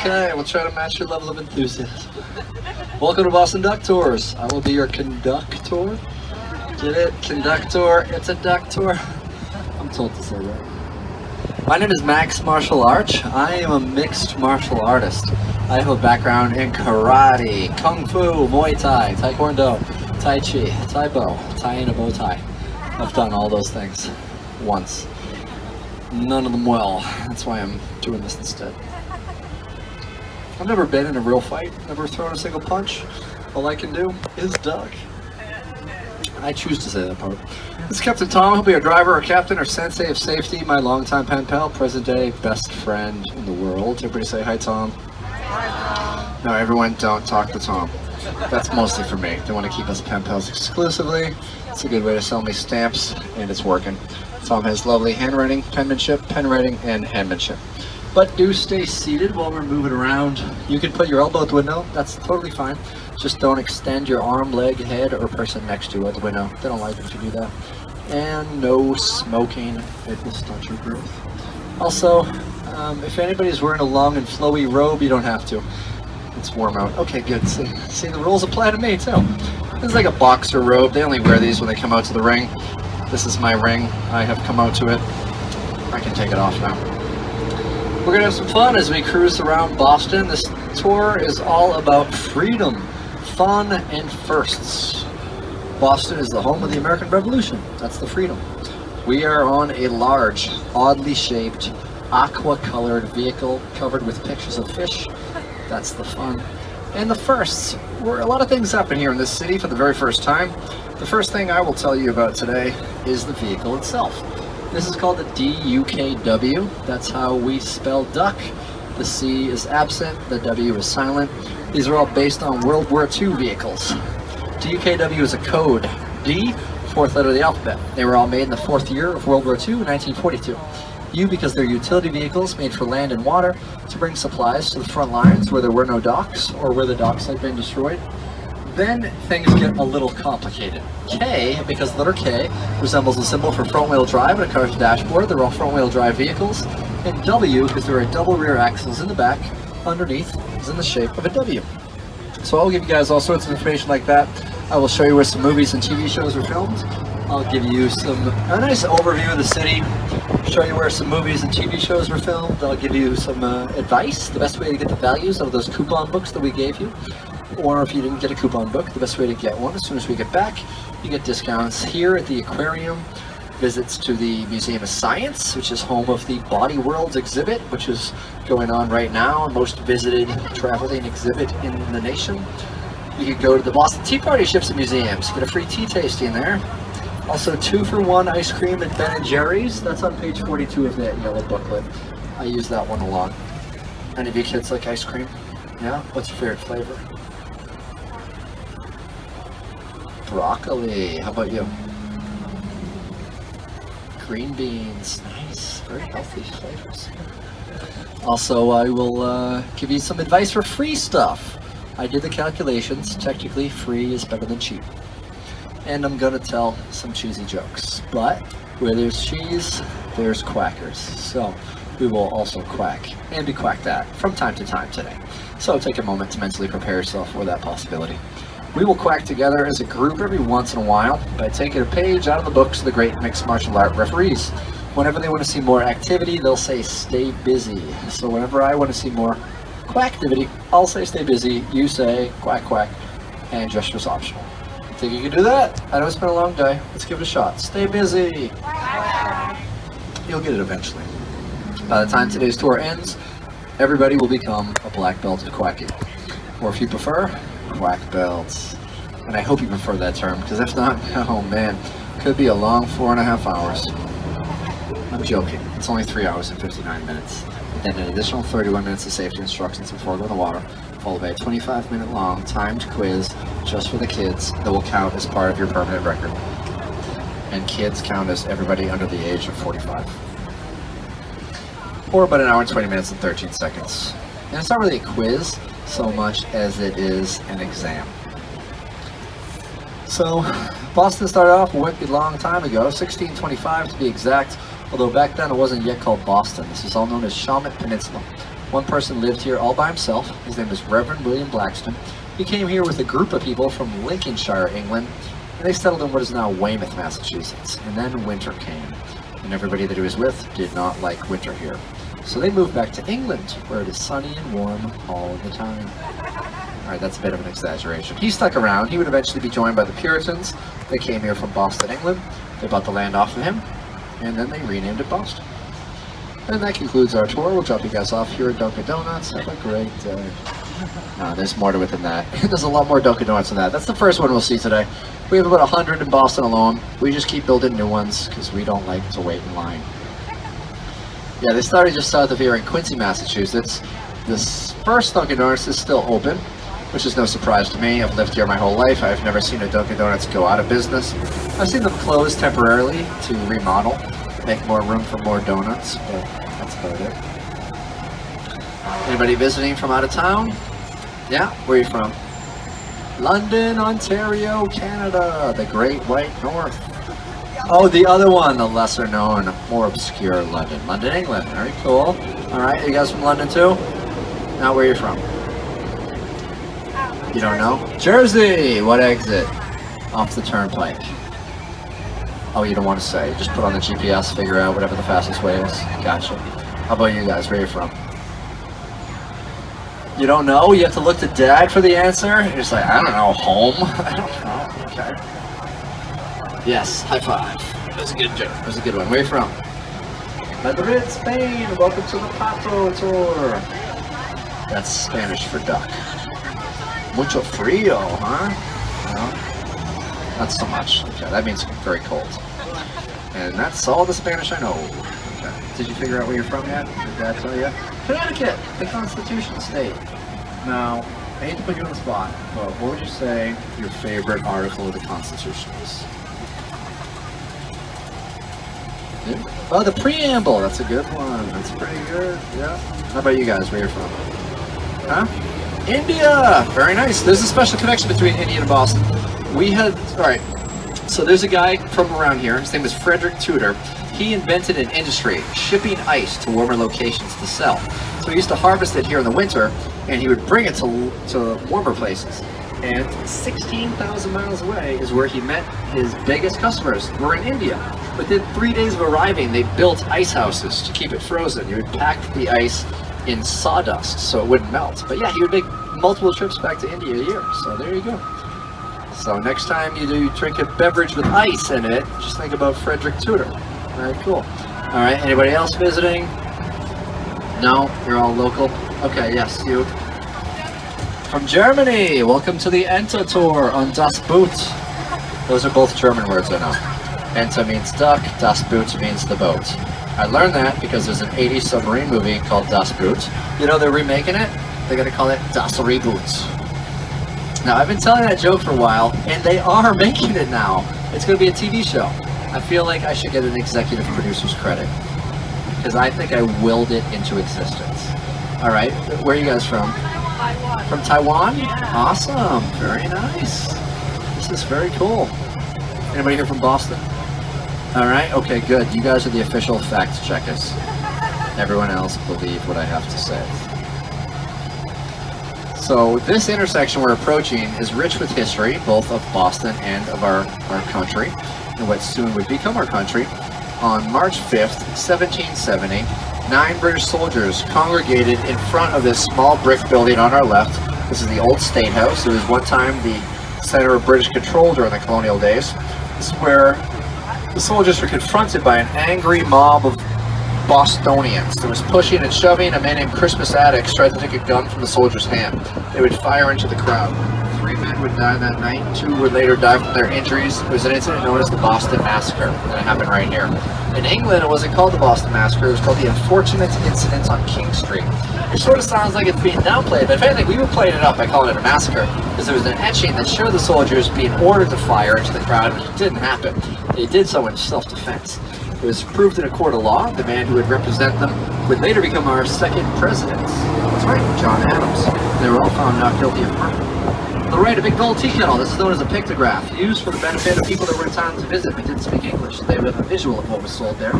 Okay, we'll try to match your level of enthusiasm. Welcome to Boston Duck Tours. I will be your conductor. Get it? Conductor. It's a duck tour. I'm told to say that. My name is Max Martial Arch. I am a mixed martial artist. I have a background in karate, kung fu, muay thai, taekwondo, tai chi, tai bo, tie in a bow tie. I've done all those things once. None of them well. That's why I'm doing this instead. I've never been in a real fight, never thrown a single punch. All I can do is duck. I choose to say that part. This is Captain Tom. He'll be our driver, our captain, our sensei of safety, my longtime pen pal, present day best friend in the world. Everybody say hi, Tom. Hi, Tom. No, everyone don't talk to Tom. That's mostly for me. They want to keep us pen pals exclusively. It's a good way to sell me stamps, and it's working. Tom has lovely handwriting, penmanship, pen writing, and handmanship. But do stay seated while we're moving around. You can put your elbow at the window. That's totally fine. Just don't extend your arm, leg, head, or person next to you at the window. They don't like it if you do that. And no smoking. It will stunt your growth. Also, if anybody's wearing a long and flowy robe, you don't have to. It's warm out. Okay, good. See, the rules apply to me, too. This is like a boxer robe. They only wear these when they come out to the ring. This is my ring. I have come out to it. I can take it off now. We're going to have some fun as we cruise around Boston. This tour is all about freedom, fun, and firsts. Boston is the home of the American Revolution. That's the freedom. We are on a large, oddly shaped, aqua-colored vehicle covered with pictures of fish. That's the fun. And the firsts, where a lot of things happen here in this city for the very first time. The first thing I will tell you about today is the vehicle itself. This is called the DUKW. That's how we spell duck. The C is absent, the W is silent. These are all based on World War II vehicles. DUKW is a code. D, fourth letter of the alphabet. They were all made in the fourth year of World War II, 1942. U because they're utility vehicles made for land and water to bring supplies to the front lines where there were no docks or where the docks had been destroyed. Then things get a little complicated. K, because the letter K resembles a symbol for front-wheel drive in a car's dashboard. They're all front-wheel drive vehicles. And W, because there are double rear axles in the back, underneath is in the shape of a W. So I'll give you guys all sorts of information like that. I will show you where some movies and TV shows were filmed. I'll give you a nice overview of the city, show you where some movies and TV shows were filmed. I'll give you some advice, the best way to get the values of those coupon books that we gave you. Or if you didn't get a coupon book, the best way to get one, as soon as we get back, you get discounts here at the aquarium, visits to the Museum of Science, which is home of the Body Worlds exhibit, which is going on right now, most visited traveling exhibit in the nation. You could go to the Boston Tea Party Ships and Museums, get a free tea tasting there. Also 2-for-1 ice cream at Ben & Jerry's. That's on page 42 of that yellow booklet. I use that one a lot. Any of you kids like ice cream? Yeah? What's your favorite flavor? Broccoli. How about you? Green beans. Nice. Very healthy flavors. Also, I will give you some advice for free stuff. I did the calculations. Technically, free is better than cheap. And I'm gonna tell some cheesy jokes. But where there's cheese, there's quackers. So we will also quack and be quacked at from time to time today. So take a moment to mentally prepare yourself for that possibility. We will quack together as a group every once in a while by taking a page out of the books of the great mixed martial art referees. Whenever they want to see more activity, they'll say stay busy. So whenever I want to see more quacktivity, I'll say stay busy, you say quack quack, and gesture's optional. Think you can do that? I know it's been a long day. Let's give it a shot. Stay busy. You'll get it eventually. By the time today's tour ends, everybody will become a black belt at quacking. Or if you prefer, quack belts. And I hope you prefer that term, because if not, oh man, could be a long 4.5 hours. I'm joking. It's only 3 hours and 59 minutes. And then an additional 31 minutes of safety instructions before going to the water, followed by a 25-minute long timed quiz just for the kids that will count as part of your permanent record. And kids count as everybody under the age of 45. Or about an hour and 20 minutes and 13 seconds. And it's not really a quiz so much as it is an exam. So, Boston started off a wicked long time ago, 1625 to be exact, although back then it wasn't yet called Boston. This is all known as Shawmut Peninsula. One person lived here all by himself. His name is Reverend William Blackstone. He came here with a group of people from Lincolnshire, England, and they settled in what is now Weymouth, Massachusetts. And then winter came, and everybody that he was with did not like winter here. So they moved back to England, where it is sunny and warm all the time. Alright, that's a bit of an exaggeration. He stuck around. He would eventually be joined by the Puritans. They came here from Boston, England. They bought the land off of him, and then they renamed it Boston. And that concludes our tour. We'll drop you guys off here at Dunkin Donuts. Have a great day. No, there's more to it than that. There's a lot more Dunkin Donuts than that. That's the first one we'll see today. We have about 100 in Boston alone. We just keep building new ones because we don't like to wait in line. Yeah, they started just south of here in Quincy, Massachusetts. This first Dunkin Donuts is still open, which is no surprise to me. I've lived here my whole life. I've never seen a Dunkin Donuts go out of business. I've seen them close temporarily to remodel, make more room for more donuts, but that's about it. Anybody visiting from out of town? Yeah, where are you from? London, Ontario, Canada, the Great White North. Oh, the other one, the lesser known, more obscure London. London, England, very cool. Alright, you guys from London too? Now where are you from? You don't know? Jersey! What exit? Off the turnpike. Oh, you don't want to say. Just put on the GPS, figure out whatever the fastest way is. Gotcha. How about you guys? Where are you from? You don't know? You have to look to Dad for the answer? You're just like, I don't know, home? I don't know. Okay. Yes, high five. That was a good joke. That was a good one. Where are you from? Madrid, Spain. Welcome to the Pato tour. That's Spanish for duck. Mucho frío, huh? No, not so much. Okay, that means very cold. And that's all the Spanish I know. Okay. Did you figure out where you're from yet? Did Dad tell you? Connecticut, the Constitution State. Now, I hate to put you on the spot, but what would you say your favorite article of the Constitution is? Yeah. Oh, the preamble. That's a good one. That's pretty good. Yeah. How about you guys? Where you're from? Huh? India! Very nice. There's a special connection between India and Boston. We had, alright, so there's a guy from around here. His name is Frederick Tudor. He invented an industry, shipping ice to warmer locations to sell. So he used to harvest it here in the winter, and he would bring it to warmer places. And 16,000 miles away is where he met his biggest customers, who were in India. Within 3 days of arriving, they built ice houses to keep it frozen. You would pack the ice in sawdust so it wouldn't melt. But yeah, he would make multiple trips back to India a year. So there you go. So next time you drink a beverage with ice in it, just think about Frederick Tudor. Very cool. All right, anybody else visiting? No, you're all local. Okay, yes, you. From Germany, welcome to the Enta tour on Das Boot. Those are both German words, I know. Enta means duck, Das Boot means the boat. I learned that because there's an 80s submarine movie called Das Boot. You know, they're remaking it. They're going to call it Das Reboot. Now, I've been telling that joke for a while, and they are making it now. It's going to be a TV show. I feel like I should get an executive producer's credit, because I think I willed it into existence. All right, where are you guys from? Taiwan. From Taiwan? Yeah. Awesome, very nice. This is very cool. Anybody here from Boston? All right, okay, good. You guys are the official fact checkers. Everyone else believe what I have to say. So this intersection we're approaching is rich with history, both of Boston and of our country, and what soon would become our country. On March 5th, 1770, 9 British soldiers congregated in front of this small brick building on our left. This is the old State House. It was one time the center of British control during the colonial days. This is where the soldiers were confronted by an angry mob of Bostonians. There was pushing and shoving. A man named Christmas Addicts tried to take a gun from the soldier's hand. They would fire into the crowd. 3 men would die that night. 2 would later die from their injuries. It was an incident known as the Boston Massacre, and it happened right here. In England, it wasn't called the Boston Massacre. It was called the Unfortunate Incident on King Street. It sort of sounds like it's being downplayed, but if anything, we were playing it up by calling it a massacre, because there was an etching that showed the soldiers being ordered to fire into the crowd, which didn't happen. They did so in self-defense. It was proved in a court of law. The man who would represent them would later become our second president. That's right, John Adams. They were all found not guilty of murder. On the right, a big gold tea kettle. This is known as a pictograph, used for the benefit of people that were in town to visit but didn't speak English. They would have a visual of what was sold there.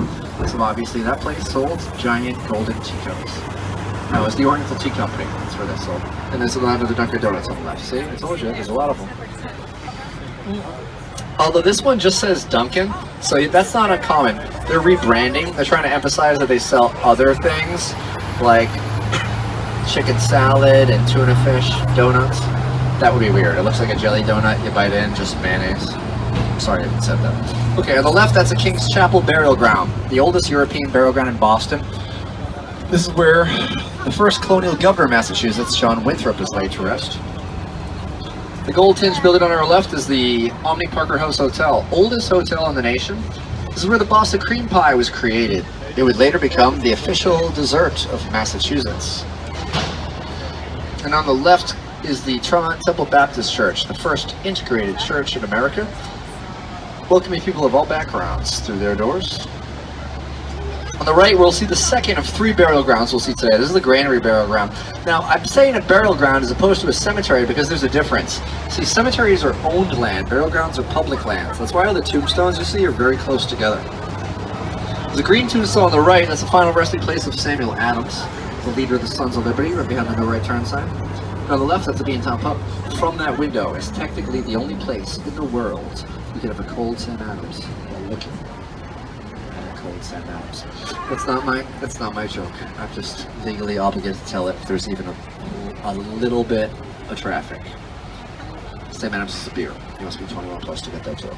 So obviously that place sold giant golden tea kettles. No, it was the Oriental Tea Company. That's where they sold. And there's a lot of the Dunkin Donuts on the left. See, I told you, there's a lot of them. Although this one just says Dunkin', so that's not uncommon. They're rebranding. They're trying to emphasize that they sell other things, like chicken salad and tuna fish donuts. That would be weird. It looks like a jelly donut. You bite in, just mayonnaise. Sorry I even said that. Okay, on the left, that's a King's Chapel burial ground, the oldest European burial ground in Boston. This is where the first colonial governor of Massachusetts, John Winthrop, is laid to rest. The gold-tinged building on our left is the Omni Parker House Hotel, oldest hotel in the nation. This is where the Boston cream pie was created. It would later become the official dessert of Massachusetts. And on the left is the Tremont Temple Baptist Church, the first integrated church in America, welcoming people of all backgrounds through their doors. On the right, we'll see the second of 3 burial grounds we'll see today. This is the Granary burial ground. Now, I'm saying a burial ground as opposed to a cemetery because there's a difference. See, cemeteries are owned land, burial grounds are public lands. That's why all the tombstones you see are very close together. The green tombstone on the right, that's the final resting place of Samuel Adams, the leader of the Sons of Liberty, right behind the no right turn sign. And on the left, that's the Beantown Pub. From that window is technically the only place in the world you can have a cold Sam Adams while looking at a cold Sam Adams. That's not my joke. I'm just legally obligated to tell it if there's even a little bit of traffic. Sam Adams is a beer. You must be 21 plus to get that joke.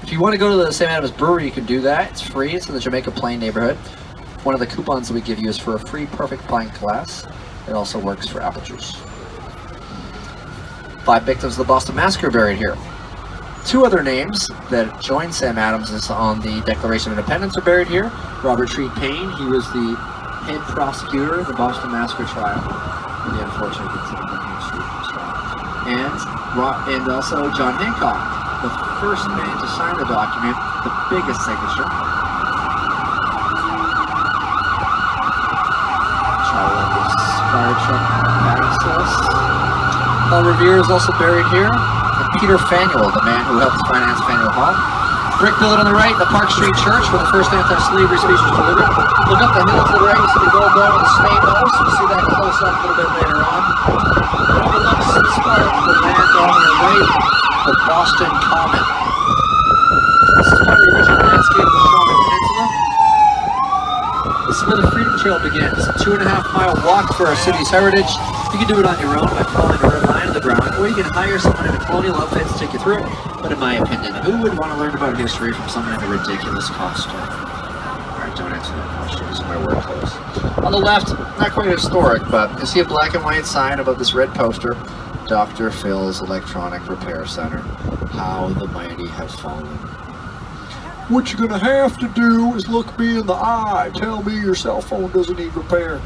If you want to go to the Sam Adams Brewery, you can do that. It's free. It's in the Jamaica Plain neighborhood. One of the coupons that we give you is for a free perfect pint glass. It also works for apple juice. 5 victims of the Boston Massacre buried here. 2 other names that joined Sam Adams on the Declaration of Independence are buried here. Robert Treat Payne, he was the head prosecutor of the Boston Massacre trial, the unfortunate incident of Main Street trial. And also John Hancock, the first man to sign the document, the biggest signature. Try to let this fire truck pass us. Paul Revere is also buried here. And Peter Faneuil, the man who helped finance Faneuil Hall. Brick building on the right, the Park Street Church, where the first anti-slavery speech was delivered. Look up the hill to the right, you see the gold dome of the Swan Boats. We'll see that close up a little bit later on. It overlooks this part of the land on the right, the Boston Common. This is part of the original landscape of the Shelby Peninsula. This is where the Freedom Trail begins. A 2.5-mile walk for our city's heritage. You can do it on your own by following the red line of the ground, or you can hire someone in a colonial outfit to take you through it. But in my opinion, who would want to learn about history from someone in a ridiculous costume? Alright, don't answer that question. These are my work clothes. On the left, not quite historic, but you see a black and white sign above this red poster. Dr. Phil's Electronic Repair Center. How the mighty have fallen. What you're gonna have to do is look me in the eye. Tell me your cell phone doesn't need repair.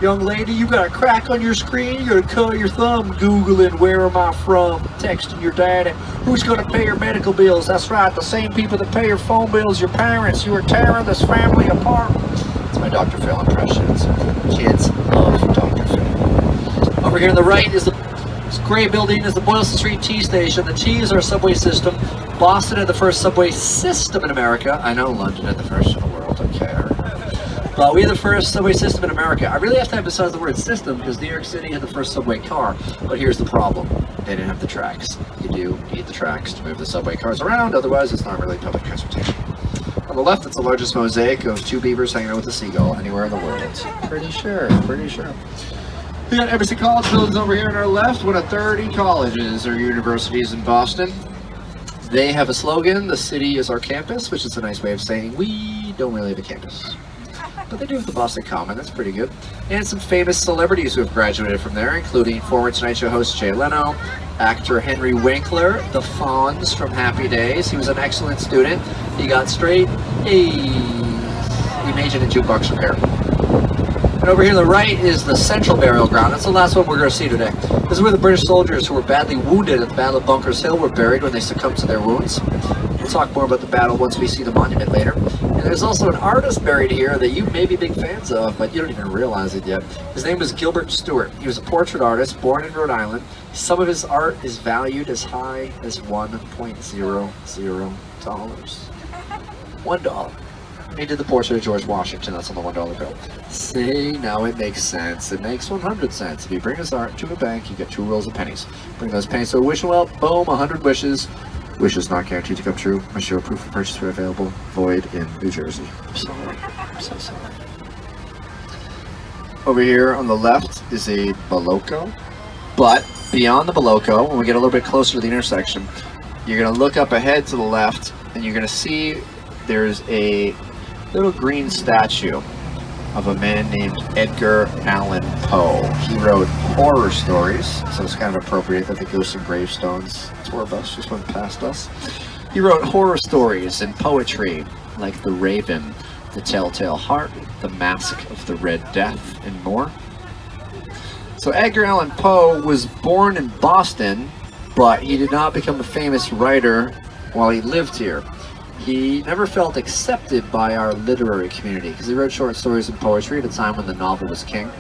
Young lady, you got a crack on your screen, you're gonna cut your thumb Googling where am I from, texting your daddy. Who's gonna pay your medical bills? That's right, the same people that pay your phone bills, your parents. You are tearing this family apart. It's my Dr. Phil impressions. Kids love Dr. Phil. Over here on the right is this gray building is the Boylston Street T station. The T is our subway system. Boston had the first subway system in America. I know London had the first in the world, don't care. But we had the first subway system in America. I really have to emphasize the word system because New York City had the first subway car. But here's the problem. They didn't have the tracks. You do need the tracks to move the subway cars around, otherwise it's not really public transportation. On the left, it's the largest mosaic of 2 beavers hanging out with a seagull anywhere in the world. Pretty sure. We got Everett College buildings over here on our left, one of 30 colleges or universities in Boston. They have a slogan, the city is our campus, which is a nice way of saying we don't really have a campus. But they do have the Boston Common, that's pretty good. And some famous celebrities who have graduated from there, including former Tonight Show host Jay Leno, actor Henry Winkler, the Fonz from Happy Days. He was an excellent student. He got straight A's. He majored in jukebox repair. And over here on the right is the Central Burial Ground. That's the last one we're going to see today. This is where the British soldiers who were badly wounded at the Battle of Bunkers Hill were buried when they succumbed to their wounds. We'll talk more about the battle once we see the monument later. And there's also an artist buried here that you may be big fans of, but you don't even realize it yet. His name is Gilbert Stewart. He was a portrait artist born in Rhode Island. Some of his art is valued as high as $1.00. $1. He did the portrait of George Washington. That's on the $1 bill. See, now it makes sense. It makes 100 cents. If you bring his art to a bank, you get 2 rolls of pennies. Bring those pennies to a wishing well. Boom, 100 wishes. Wishes not guaranteed to come true. Must show proof of purchase where available. Void in New Jersey. I'm sorry. I'm so sorry. Over here on the left is a Balocco. But beyond the Balocco, when we get a little bit closer to the intersection, you're going to look up ahead to the left, and you're going to see there's a little green statue of a man named Edgar Allan Poe. He wrote horror stories, so it's kind of appropriate that the ghosts and gravestones tour bus just went past us. He wrote horror stories and poetry like The Raven, The Telltale Heart, The Mask of the Red Death, and more. So Edgar Allan Poe was born in Boston, but he did not become a famous writer while he lived here. He never felt accepted by our literary community because he wrote short stories and poetry at a time when the novel was king.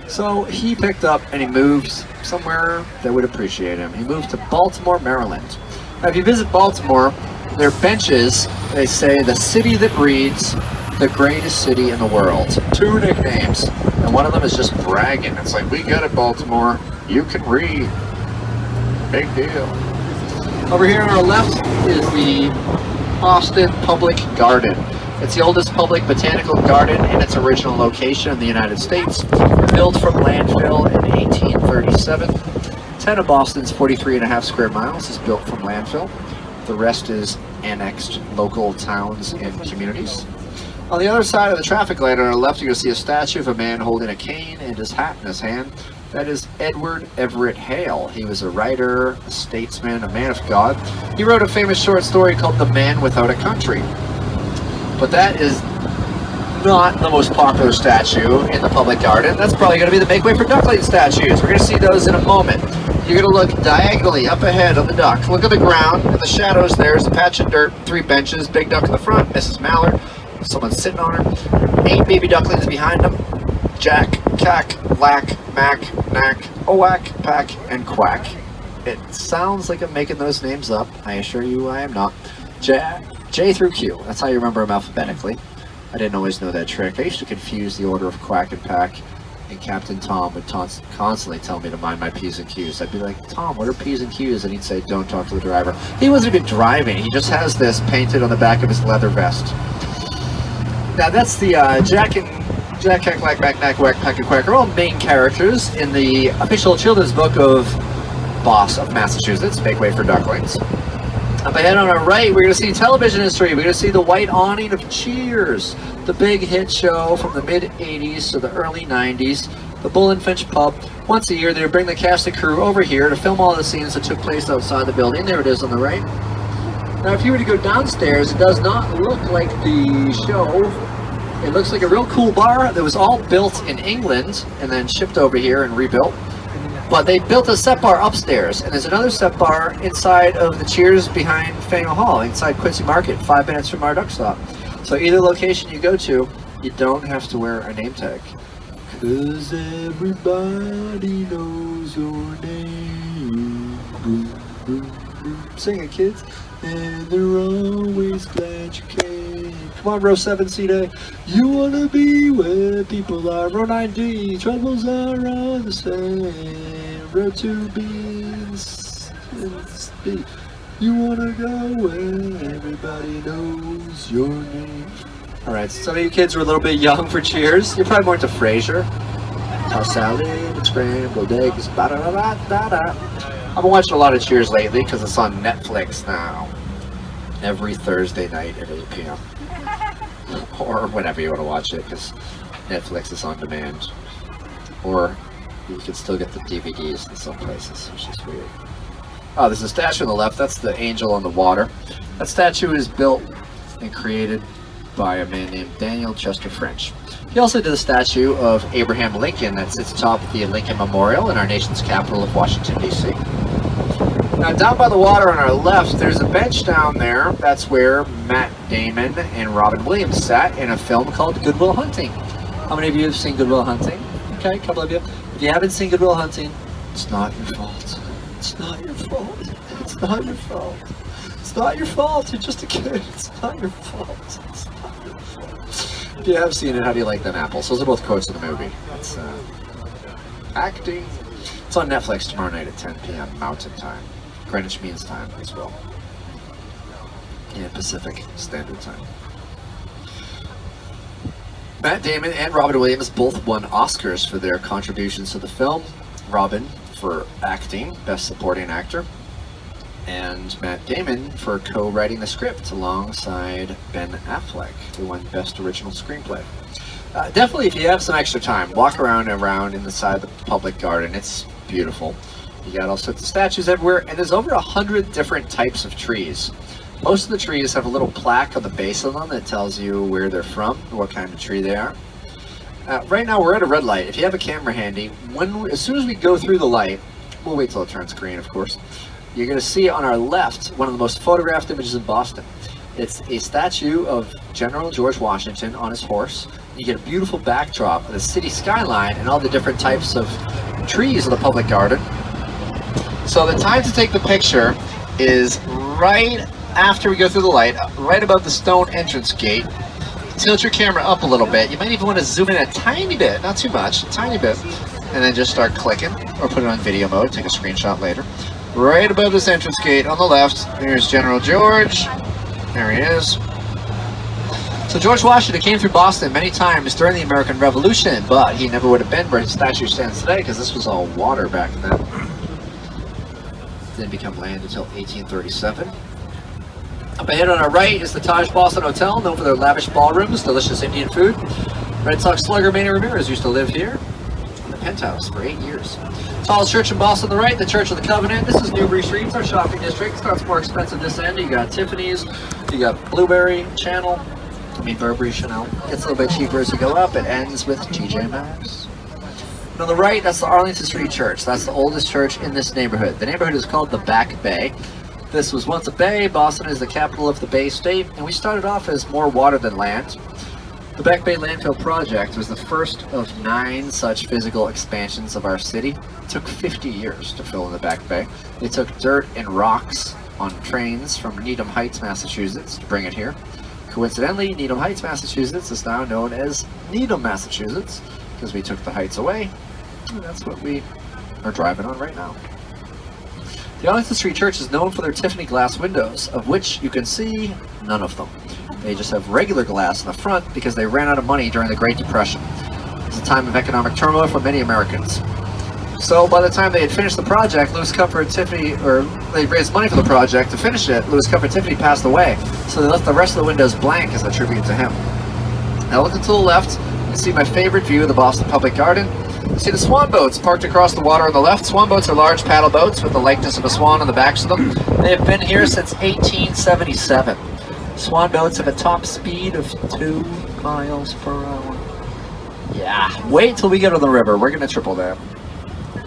So he picked up and he moved somewhere that would appreciate him. He moved to Baltimore, Maryland. Now, if you visit Baltimore, their benches, they say the city that reads, the greatest city in the world. 2 nicknames, and one of them is just bragging. It's like, we got it, Baltimore. You can read. Big deal. Over here on our left is the Boston Public Garden. It's the oldest public botanical garden in its original location in the United States. Built from landfill in 1837. 10 of Boston's 43.5 square miles is built from landfill. The rest is annexed local towns and communities. On the other side of the traffic light on our left, you're going to see a statue of a man holding a cane and his hat in his hand. That is Edward Everett Hale. He was a writer, a statesman, a man of God. He wrote a famous short story called The Man Without a Country. But that is not the most popular statue in the public garden. That's probably going to be the Make Way for Duckling statues. We're going to see those in a moment. You're going to look diagonally up ahead on the duck. Look at the ground. In the shadows, there's a patch of dirt, 3 benches, big duck in the front, Mrs. Mallard. Someone's sitting on her. 8 baby ducklings behind them. Jack, cack, lack, mac, knack, oack, pack, and quack. It sounds like I'm making those names up. I assure you I am not. J through Q. That's how you remember them alphabetically. I didn't always know that trick. I used to confuse the order of quack and pack, and Captain Tom would constantly tell me to mind my P's and Q's. I'd be like, Tom, what are P's and Q's? And he'd say, don't talk to the driver. He wasn't even driving. He just has this painted on the back of his leather vest. Now that's the Jack, Cack, Lack, Mac, Knack, Whack, Pack, and Quack are all main characters in the official children's book of Boss of Massachusetts, Make Way for Ducklings. Up ahead on our right, we're going to see television history. We're going to see the white awning of Cheers, the big hit show from the mid-'80s to the early '90s, the Bull and Finch pub. Once a year, they would bring the cast and crew over here to film all the scenes that took place outside the building. There it is on the right. Now, if you were to go downstairs, it does not look like the show. It looks like a real cool bar that was all built in England and then shipped over here and rebuilt. But they built a set bar upstairs, and there's another set bar inside of the Cheers behind Faneuil Hall, inside Quincy Market, 5 minutes from our duck stop. So either location you go to, you don't have to wear a name tag. 'Cause everybody knows your name. Boom, boom, boom. Sing it, kids. And they're always glad you came. Come on, row 7, seat A. You wanna be where people are. Row 9D, troubles are all the same. Row 2B, B. You wanna go where everybody knows your name. Alright, so some of you kids were a little bit young for Cheers. You're probably more into Frasier. Tossed salad and scrambled eggs. Ba-da-da-da-da-da. I've been watching a lot of Cheers lately because it's on Netflix now. Every Thursday night at 8 p.m. Or whenever you want to watch it, because Netflix is on demand. Or you can still get the DVDs in some places, which is weird. Oh, there's a statue on the left. That's the angel on the water. That statue is built and created by a man named Daniel Chester French. He also did a statue of Abraham Lincoln that sits atop the Lincoln Memorial in our nation's capital of Washington, D.C. Now, down by the water on our left, there's a bench down there. That's where Matt Damon and Robin Williams sat in a film called Good Will Hunting. How many of you have seen Good Will Hunting? Okay, a couple of you. If you haven't seen Good Will Hunting, it's not your fault. It's not your fault. It's not your fault. It's not your fault. You're just a kid. It's not your fault. It's not your fault. If you have seen it, how do you like them apples? Those are both quotes in the movie. That's acting. It's on Netflix tomorrow night at 10 p.m. Mountain Time. Greenwich Means Time as well. And Pacific Standard Time. Matt Damon and Robin Williams both won Oscars for their contributions to the film. Robin for acting, Best Supporting Actor, and Matt Damon for co-writing the script alongside Ben Affleck, who won Best Original Screenplay. Definitely, if you have some extra time, walk around in the side of the public garden. It's beautiful. You got all sorts of statues everywhere, and there's over 100 different types of trees. Most of the trees have a little plaque on the base of them that tells you where they're from, what kind of tree they are. Right now we're at a red light. If you have a camera handy, as soon as we go through the light, we'll wait till it turns green, of course, you're going to see on our left one of the most photographed images in Boston. It's a statue of General George Washington on his horse. You get a beautiful backdrop of the city skyline and all the different types of trees in the public garden. So the time to take the picture is right after we go through the light, right above the stone entrance gate. Tilt your camera up a little bit. You might even want to zoom in a tiny bit, not too much, a tiny bit, and then just start clicking, or put it on video mode, take a screenshot later. Right above this entrance gate on the left, there's General George. There he is. So George Washington came through Boston many times during the American Revolution, but he never would have been where his statue stands today, because this was all water back then. Didn't become land until 1837. Up ahead on our right is the Taj Boston Hotel, known for their lavish ballrooms, delicious Indian food. Red Sox slugger Manny Ramirez used to live here in the penthouse for 8 years. Tallest church in Boston on the right, the Church of the Covenant. This is Newbury Street, it's our shopping district. Starts more expensive this end. You got Tiffany's, you got Burberry, Chanel. Gets a little bit cheaper as you go up. It ends with TJ Maxx. And on the right, that's the Arlington Street Church. That's the oldest church in this neighborhood. The neighborhood is called the Back Bay. This was once a bay. Boston is the capital of the Bay State, and we started off as more water than land. The Back Bay Landfill Project was the first of 9 such physical expansions of our city. It took 50 years to fill in the Back Bay. They took dirt and rocks on trains from Needham Heights, Massachusetts to bring it here. Coincidentally, Needham Heights, Massachusetts is now known as Needham, Massachusetts, because we took the heights away, and that's what we are driving on right now. The Arlington Street Church is known for their Tiffany glass windows, of which you can see none of them. They just have regular glass in the front because they ran out of money during the Great Depression. It was a time of economic turmoil for many Americans. So by the time they had finished the project, Louis Comfort and Tiffany, or they raised money for the project to finish it, Louis Comfort and Tiffany passed away, so they left the rest of the windows blank as a tribute to him. Now looking to the left, you can see my favorite view of the Boston Public Garden. You see the Swan Boats parked across the water on the left. Swan Boats are large paddle boats with the likeness of a swan on the backs of them. They have been here since 1877. Swan Boats have a top speed of 2 miles per hour. Yeah, wait till we get on the river. We're going to triple that.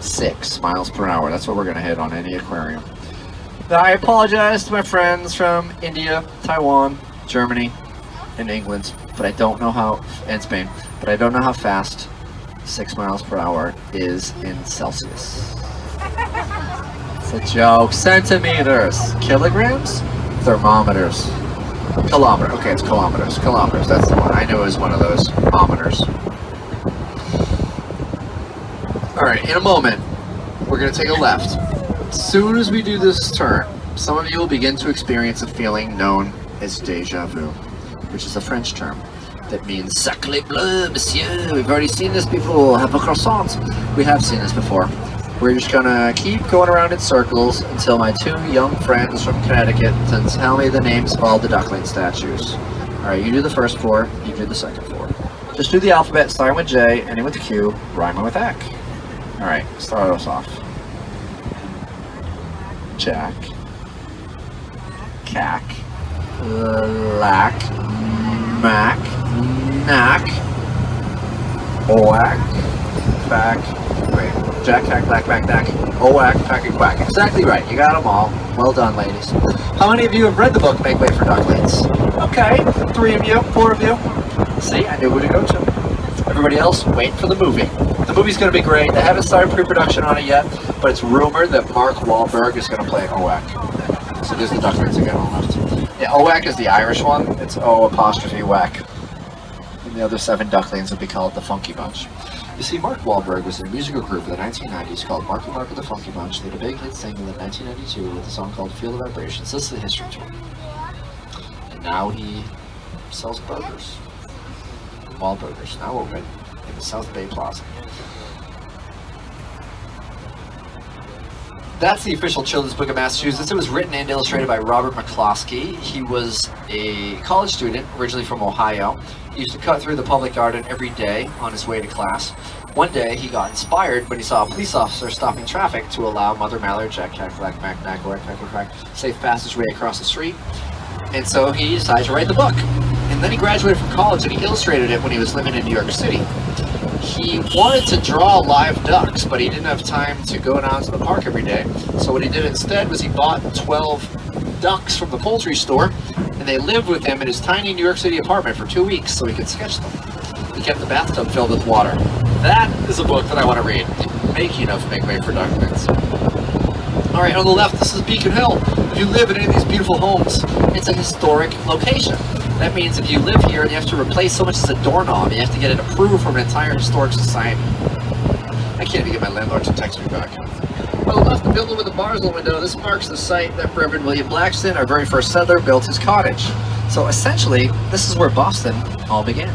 6 miles per hour. That's what we're going to hit on any aquarium. Now, I apologize to my friends from India, Taiwan, Germany, and England, but I don't know how, and Spain, but I don't know how fast 6 miles per hour is in Celsius. It's a joke. Centimeters. Kilograms? Thermometers. Kilometer. Okay, it's kilometers. Kilometers. That's the one. I knew it was one of those ometers. Alright, in a moment, we're going to take a left. As soon as we do this turn, some of you will begin to experience a feeling known as déjà vu, which is a French term that means sacre bleu, monsieur. We've already seen this before. Have a croissant. We have seen this before. We're just gonna keep going around in circles until my 2 young friends from Connecticut can tell me the names of all the duckling statues. Alright, you do the first 4, you do the second 4. Just do the alphabet, starting with J, ending with Q, rhyming with Ek. Alright, start us off. Jack. Cack. Lack. Mac. Knack. Oak. Back. Wait. Jack, hack, black, back, knack. Oak, pack, and quack. Exactly right. You got them all. Well done, ladies. How many of you have read the book Make Way for Ducklings? Okay. 3 of you. 4 of you. See, I knew who to go to. Everybody else, wait for the movie. The movie's going to be great. They haven't started pre-production on it yet, but it's rumored that Mark Wahlberg is going to play Oak. So there's the ducklings again on the left. Yeah, Oak is the Irish one. It's O apostrophe whack. And the other 7 ducklings would be called the Funky Bunch. You see, Mark Wahlberg was in a musical group in the 1990s called Marky Mark and the Funky Bunch. They had a big hit single in 1992 with a song called Feel the Vibrations. This is the history tour. And now he sells burgers. Wahlburgers. Now open in the South Bay Plaza. That's the official children's book of Massachusetts. It was written and illustrated by Robert McCloskey. He was a college student, originally from Ohio. He used to cut through the public garden every day on his way to class. One day, he got inspired when he saw a police officer stopping traffic to allow Mother Mallard, Jack, Cack, Black, Mac, Nack, Ork, safe passageway across the street. And so he decided to write the book. And then he graduated from college and he illustrated it when he was living in New York City. He wanted to draw live ducks, but he didn't have time to go down to the park every day. So what he did instead was he bought 12 ducks from the poultry store, and they lived with him in his tiny New York City apartment for 2 weeks so he could sketch them. He kept the bathtub filled with water. That is a book that I want to read. The Making of Make Way for Ducklings. Alright, on the left, this is Beacon Hill. If you live in any of these beautiful homes, it's a historic location. That means if you live here and you have to replace so much as a doorknob, you have to get it approved from an entire historic society. I can't even get my landlord to text me back. On the left, the building with the bars in the window, this marks the site that Reverend William Blackston, our very first settler, built his cottage. So essentially, this is where Boston all began.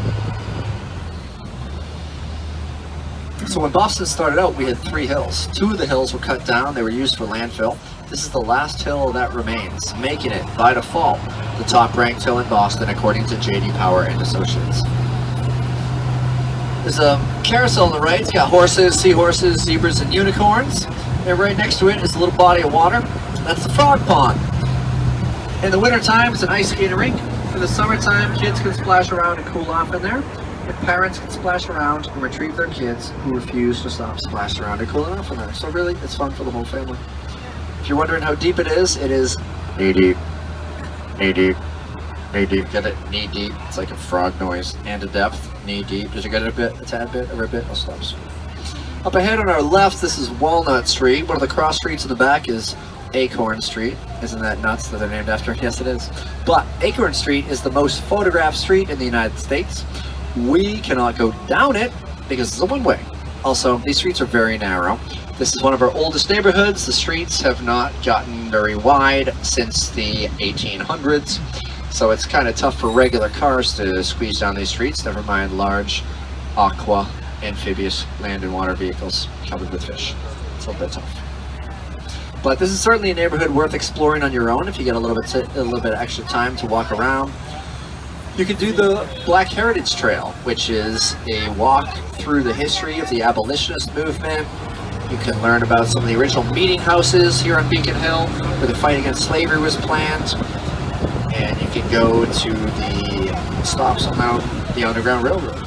So when Boston started out, we had 3 hills. 2 of the hills were cut down, they were used for landfill. This is the last hill that remains, making it, by default, the top-ranked hill in Boston, according to J.D. Power and Associates. There's a carousel on the right. It's got horses, seahorses, zebras, and unicorns. And right next to it is a little body of water. That's the frog pond. In the wintertime, it's an ice skating rink. In the summertime, kids can splash around and cool off in there. And parents can splash around and retrieve their kids who refuse to stop splashing around and cooling off in there. So really, it's fun for the whole family. If you're wondering how deep it is knee deep, knee deep, knee deep. Get it? Knee deep. It's like a frog noise. And a depth, knee deep. Did you get it a bit, a tad bit, or a bit? I'll stop soon. Up ahead on our left, this is Walnut Street. One of the cross streets in the back is Acorn Street. Isn't that nuts that they're named after? Yes, it is. But Acorn Street is the most photographed street in the United States. We cannot go down it because it's a one-way. Also, these streets are very narrow. This is one of our oldest neighborhoods. The streets have not gotten very wide since the 1800s, so it's kind of tough for regular cars to squeeze down these streets, never mind large aqua amphibious land and water vehicles covered with fish. It's a little bit tough. But this is certainly a neighborhood worth exploring on your own if you get a little bit extra time to walk around. You can do the Black Heritage Trail, which is a walk through the history of the abolitionist movement. You can learn about some of the original meeting houses here on Beacon Hill, where the fight against slavery was planned. And you can go to the stops on the Underground Railroad.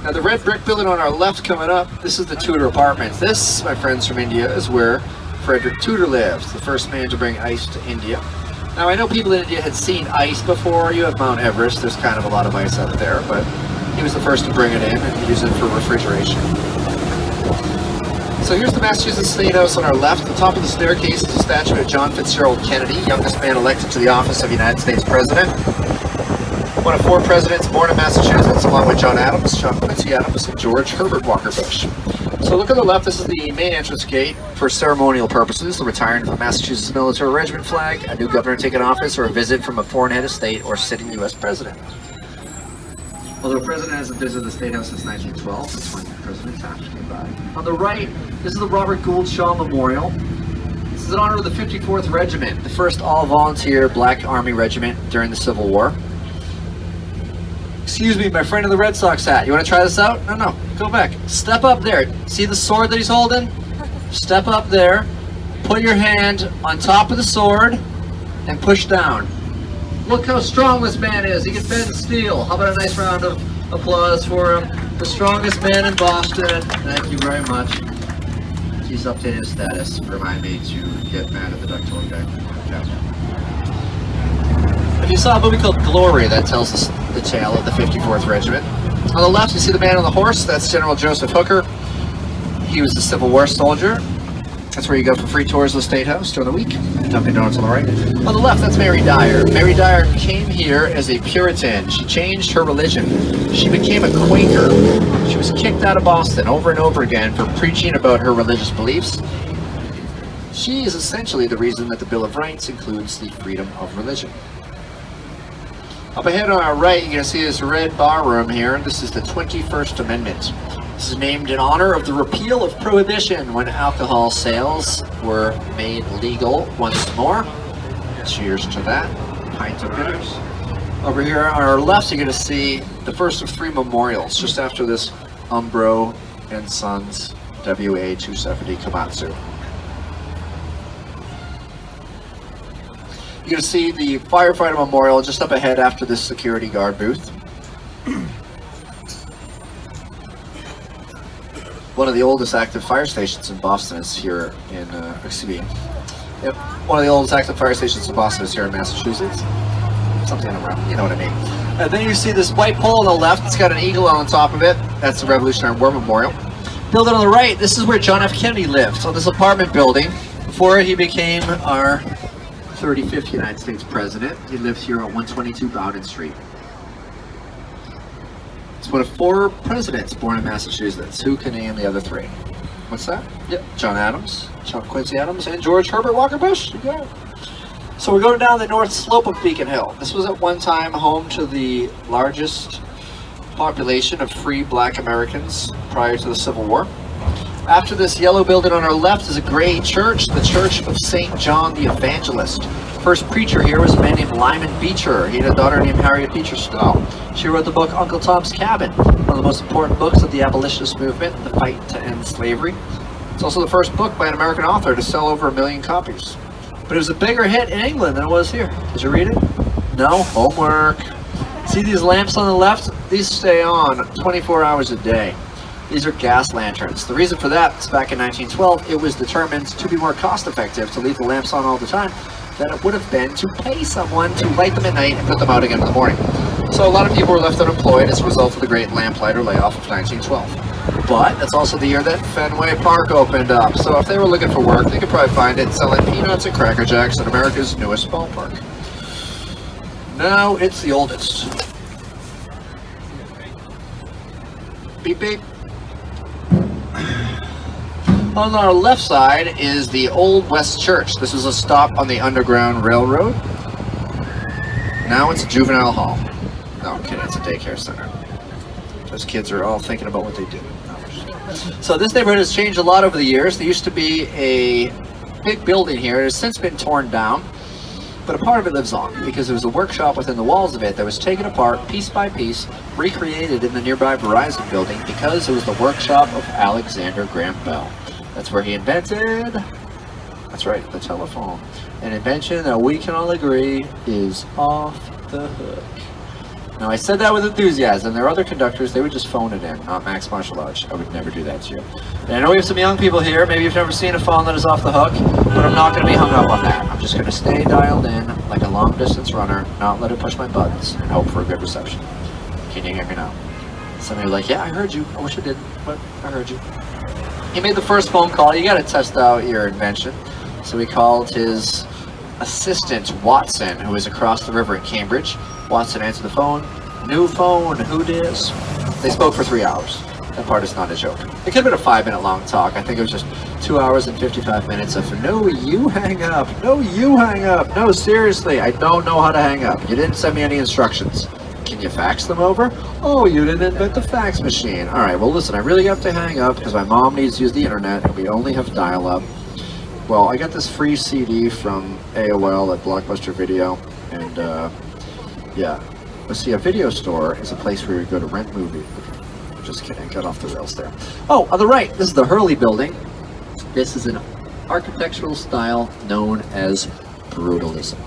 Now the red brick building on our left coming up, this is the Tudor Apartment. This, my friends from India, is where Frederick Tudor lived, the first man to bring ice to India. Now I know people in India had seen ice before. You have Mount Everest, there's kind of a lot of ice out there, but he was the first to bring it in and use it for refrigeration. So here's the Massachusetts State House on our left. At the top of the staircase is a statue of John Fitzgerald Kennedy, youngest man elected to the office of United States President. One of 4 presidents born in Massachusetts, along with John Adams, John Quincy Adams, and George Herbert Walker Bush. So look on the left, this is the main entrance gate for ceremonial purposes, the retiring of a Massachusetts military regiment flag, a new governor taking office, or a visit from a foreign head of state or sitting U.S. president. Although the president hasn't visited the State House since 1912, that's when President Taft came by. On the right, this is the Robert Gould Shaw Memorial. This is in honor of the 54th Regiment, the first all-volunteer Black Army regiment during the Civil War. Excuse me, my friend in the Red Sox hat. You want to try this out? No, go back. Step up there. See the sword that he's holding? Step up there, put your hand on top of the sword, and push down. Look how strong this man is. He can bend steel. How about a nice round of applause for him? The strongest man in Boston. Thank you very much. He's updated his status. Remind me to get mad at the duck tour guy. If you saw a movie called Glory, that tells us the tale of the 54th Regiment. On the left, you see the man on the horse. That's General Joseph Hooker. He was a Civil War soldier. That's where you go for free tours of the State House during the week. Dunkin Donuts on the right. On the left, that's Mary Dyer. Mary Dyer came here as a Puritan. She changed her religion. She became a Quaker. She was kicked out of Boston over and over again for preaching about her religious beliefs. She is essentially the reason that the Bill of Rights includes the freedom of religion. Up ahead on our right, you're going to see this red bar room here. This is the 21st Amendment. This is named in honor of the repeal of prohibition when alcohol sales were made legal once more. Cheers to that. Pint of bitters. Over here on our left, you're going to see the first of 3 memorials just after this Umbro and Sons WA-270 Komatsu. You're going to see the Firefighter Memorial just up ahead after this security guard booth. One of the oldest active fire stations in Boston is here in, one of the oldest active fire stations in Boston is here in Massachusetts. Something around, you know what I mean. And then you see this white pole on the left. It's got an eagle on top of it. That's the Revolutionary War Memorial. Building on the right, this is where John F. Kennedy lived, on this apartment building, before he became our 35th United States President. He lived here on 122 Bowden Street. It's one of 4 presidents born in Massachusetts. Who can name the other 3? What's that? Yep, John Adams, John Quincy Adams, and George Herbert Walker Bush. Yeah. So we're going down the north slope of Beacon Hill. This was at one time home to the largest population of free black Americans prior to the Civil War. After this yellow building on our left is a gray church, the Church of St. John the Evangelist. First preacher here was a man named Lyman Beecher. He had a daughter named Harriet Beecher Stowe. She wrote the book Uncle Tom's Cabin, one of the most important books of the abolitionist movement, the fight to end slavery. It's also the first book by an American author to sell over 1 million copies. But it was a bigger hit in England than it was here. Did you read it? No? Homework. See these lamps on the left? These stay on 24 hours a day. These are gas lanterns. The reason for that is back in 1912, it was determined to be more cost effective to leave the lamps on all the time than it would have been to pay someone to light them at night and put them out again in the morning. So a lot of people were left unemployed as a result of the great lamplighter layoff of 1912. But that's also the year that Fenway Park opened up. So if they were looking for work, they could probably find it selling peanuts and Cracker Jacks at America's newest ballpark. Now it's the oldest. Beep beep. On our left side is the Old West Church. This is a stop on the Underground Railroad. Now it's a Juvenile Hall. No, I'm kidding, it's a daycare center. Those kids are all thinking about what they do. No, so this neighborhood has changed a lot over the years. There used to be a big building here. It has since been torn down, but a part of it lives on because there was a workshop within the walls of it that was taken apart piece by piece, recreated in the nearby Verizon building because it was the workshop of Alexander Graham Bell. That's where he invented, that's right, the telephone. An invention that we can all agree is off the hook. Now I said that with enthusiasm. There are other conductors, they would just phone it in, not Max Martial Arts. I would never do that to you. And I know we have some young people here, maybe you've never seen a phone that is off the hook, but I'm not going to be hung up on that. I'm just going to stay dialed in like a long distance runner, not let it push my buttons, and hope for a good reception. Can you hear me now? Somebody like, yeah, I heard you. I wish I didn't, but I heard you. He made the first phone call. You got to test out your invention. So he called his assistant, Watson, who was across the river in Cambridge. Watson answered the phone. New phone, who dis? They spoke for 3 hours. That part is not a joke. It could have been a 5-minute long talk. I think it was just 2 hours and 55 minutes of, no, you hang up. No, you hang up. No, seriously, I don't know how to hang up. You didn't send me any instructions. Can you fax them over? Oh, you didn't invent the fax machine. All right, well, listen, I really have to hang up because my mom needs to use the internet and we only have dial-up. Well, I got this free CD from AOL at Blockbuster Video, and yeah. But see, a video store is a place where you go to rent movies. Just kidding, got off the rails there. Oh, on the right, this is the Hurley Building. This is an architectural style known as brutalism.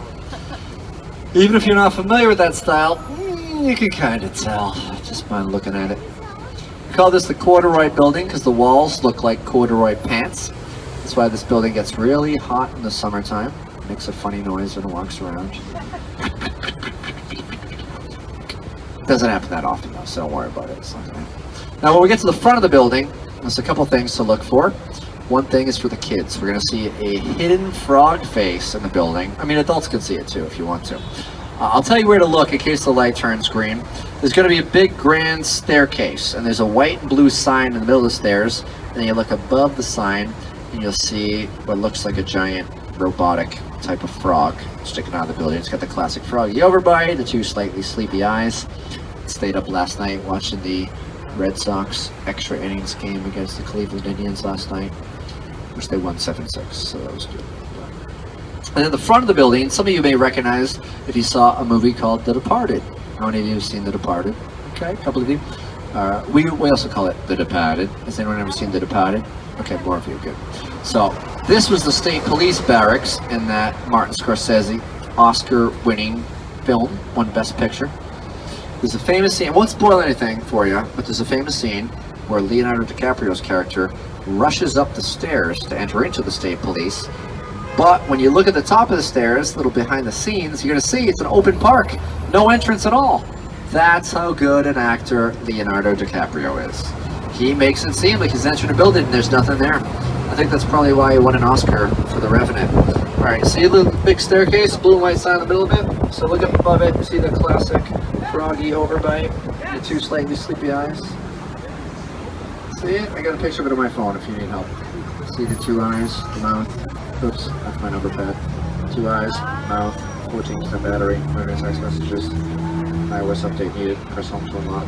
Even if you're not familiar with that style, you can kind of tell just by looking at it. We call this the corduroy building because the walls look like corduroy pants. That's why this building gets really hot in the summertime. It makes a funny noise when it walks around. It doesn't happen that often though, so don't worry about it. It's not gonna... Now when we get to the front of the building, there's a couple things to look for. One thing is for the kids. We're going to see a hidden frog face in the building. I mean, adults can see it too if you want to. I'll tell you where to look in case the light turns green. There's going to be a big grand staircase, and there's a white and blue sign in the middle of the stairs. And then you look above the sign, and you'll see what looks like a giant robotic type of frog sticking out of the building. It's got the classic froggy overbite, the 2 slightly sleepy eyes. Stayed up last night watching the Red Sox extra innings game against the Cleveland Indians last night, which they won 7-6, so that was good. And in the front of the building, some of you may recognize if you saw a movie called The Departed. How many of you have seen The Departed? Okay, a couple of you. We also call it The Departed. Has anyone ever seen The Departed? Okay, more of you, good. So, this was the state police barracks in that Martin Scorsese Oscar-winning film, won Best Picture. There's a famous scene, I won't spoil anything for you, but there's a famous scene where Leonardo DiCaprio's character rushes up the stairs to enter into the state police. But when you look at the top of the stairs, a little behind the scenes, you're going to see it's an open park. No entrance at all. That's how good an actor Leonardo DiCaprio is. He makes it seem like he's entering a building and there's nothing there. I think that's probably why he won an Oscar for The Revenant. Alright, see the big staircase, blue and white sign in the middle of it? So look up above it, see the classic froggy overbite, the 2 slightly sleepy eyes. See it? I got a picture of it on my phone if you need help. See the 2 eyes, the mouth. Oops, that's my number pad. 2 eyes, mouth, 14% battery, memory text messages, iOS update needed, press home to unlock.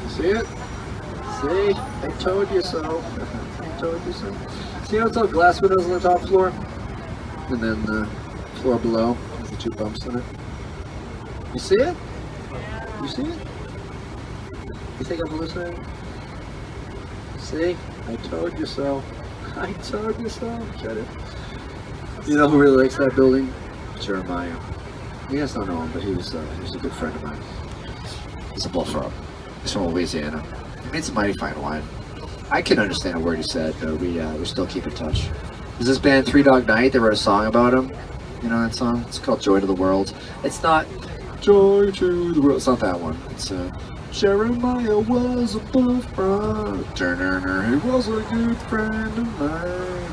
See it? See? I told you so. I told you so. See how it's all glass windows on the top floor? And then the floor below has the 2 bumps in it. You see it? You see it? You think I'm hallucinating? See? I told you so. I told you so. Shut it. You know who really likes that building? Jeremiah. You guys don't know him, but he was a good friend of mine. He's a bullfrog. He's from Louisiana. He made some mighty fine wine. I couldn't understand a word he said, but we still keep in touch. There's this band, Three Dog Night. They wrote a song about him. You know that song? It's called Joy to the World. It's not Joy to the World. It's not that one. It's Jeremiah was a bullfrog. He was a good friend of mine.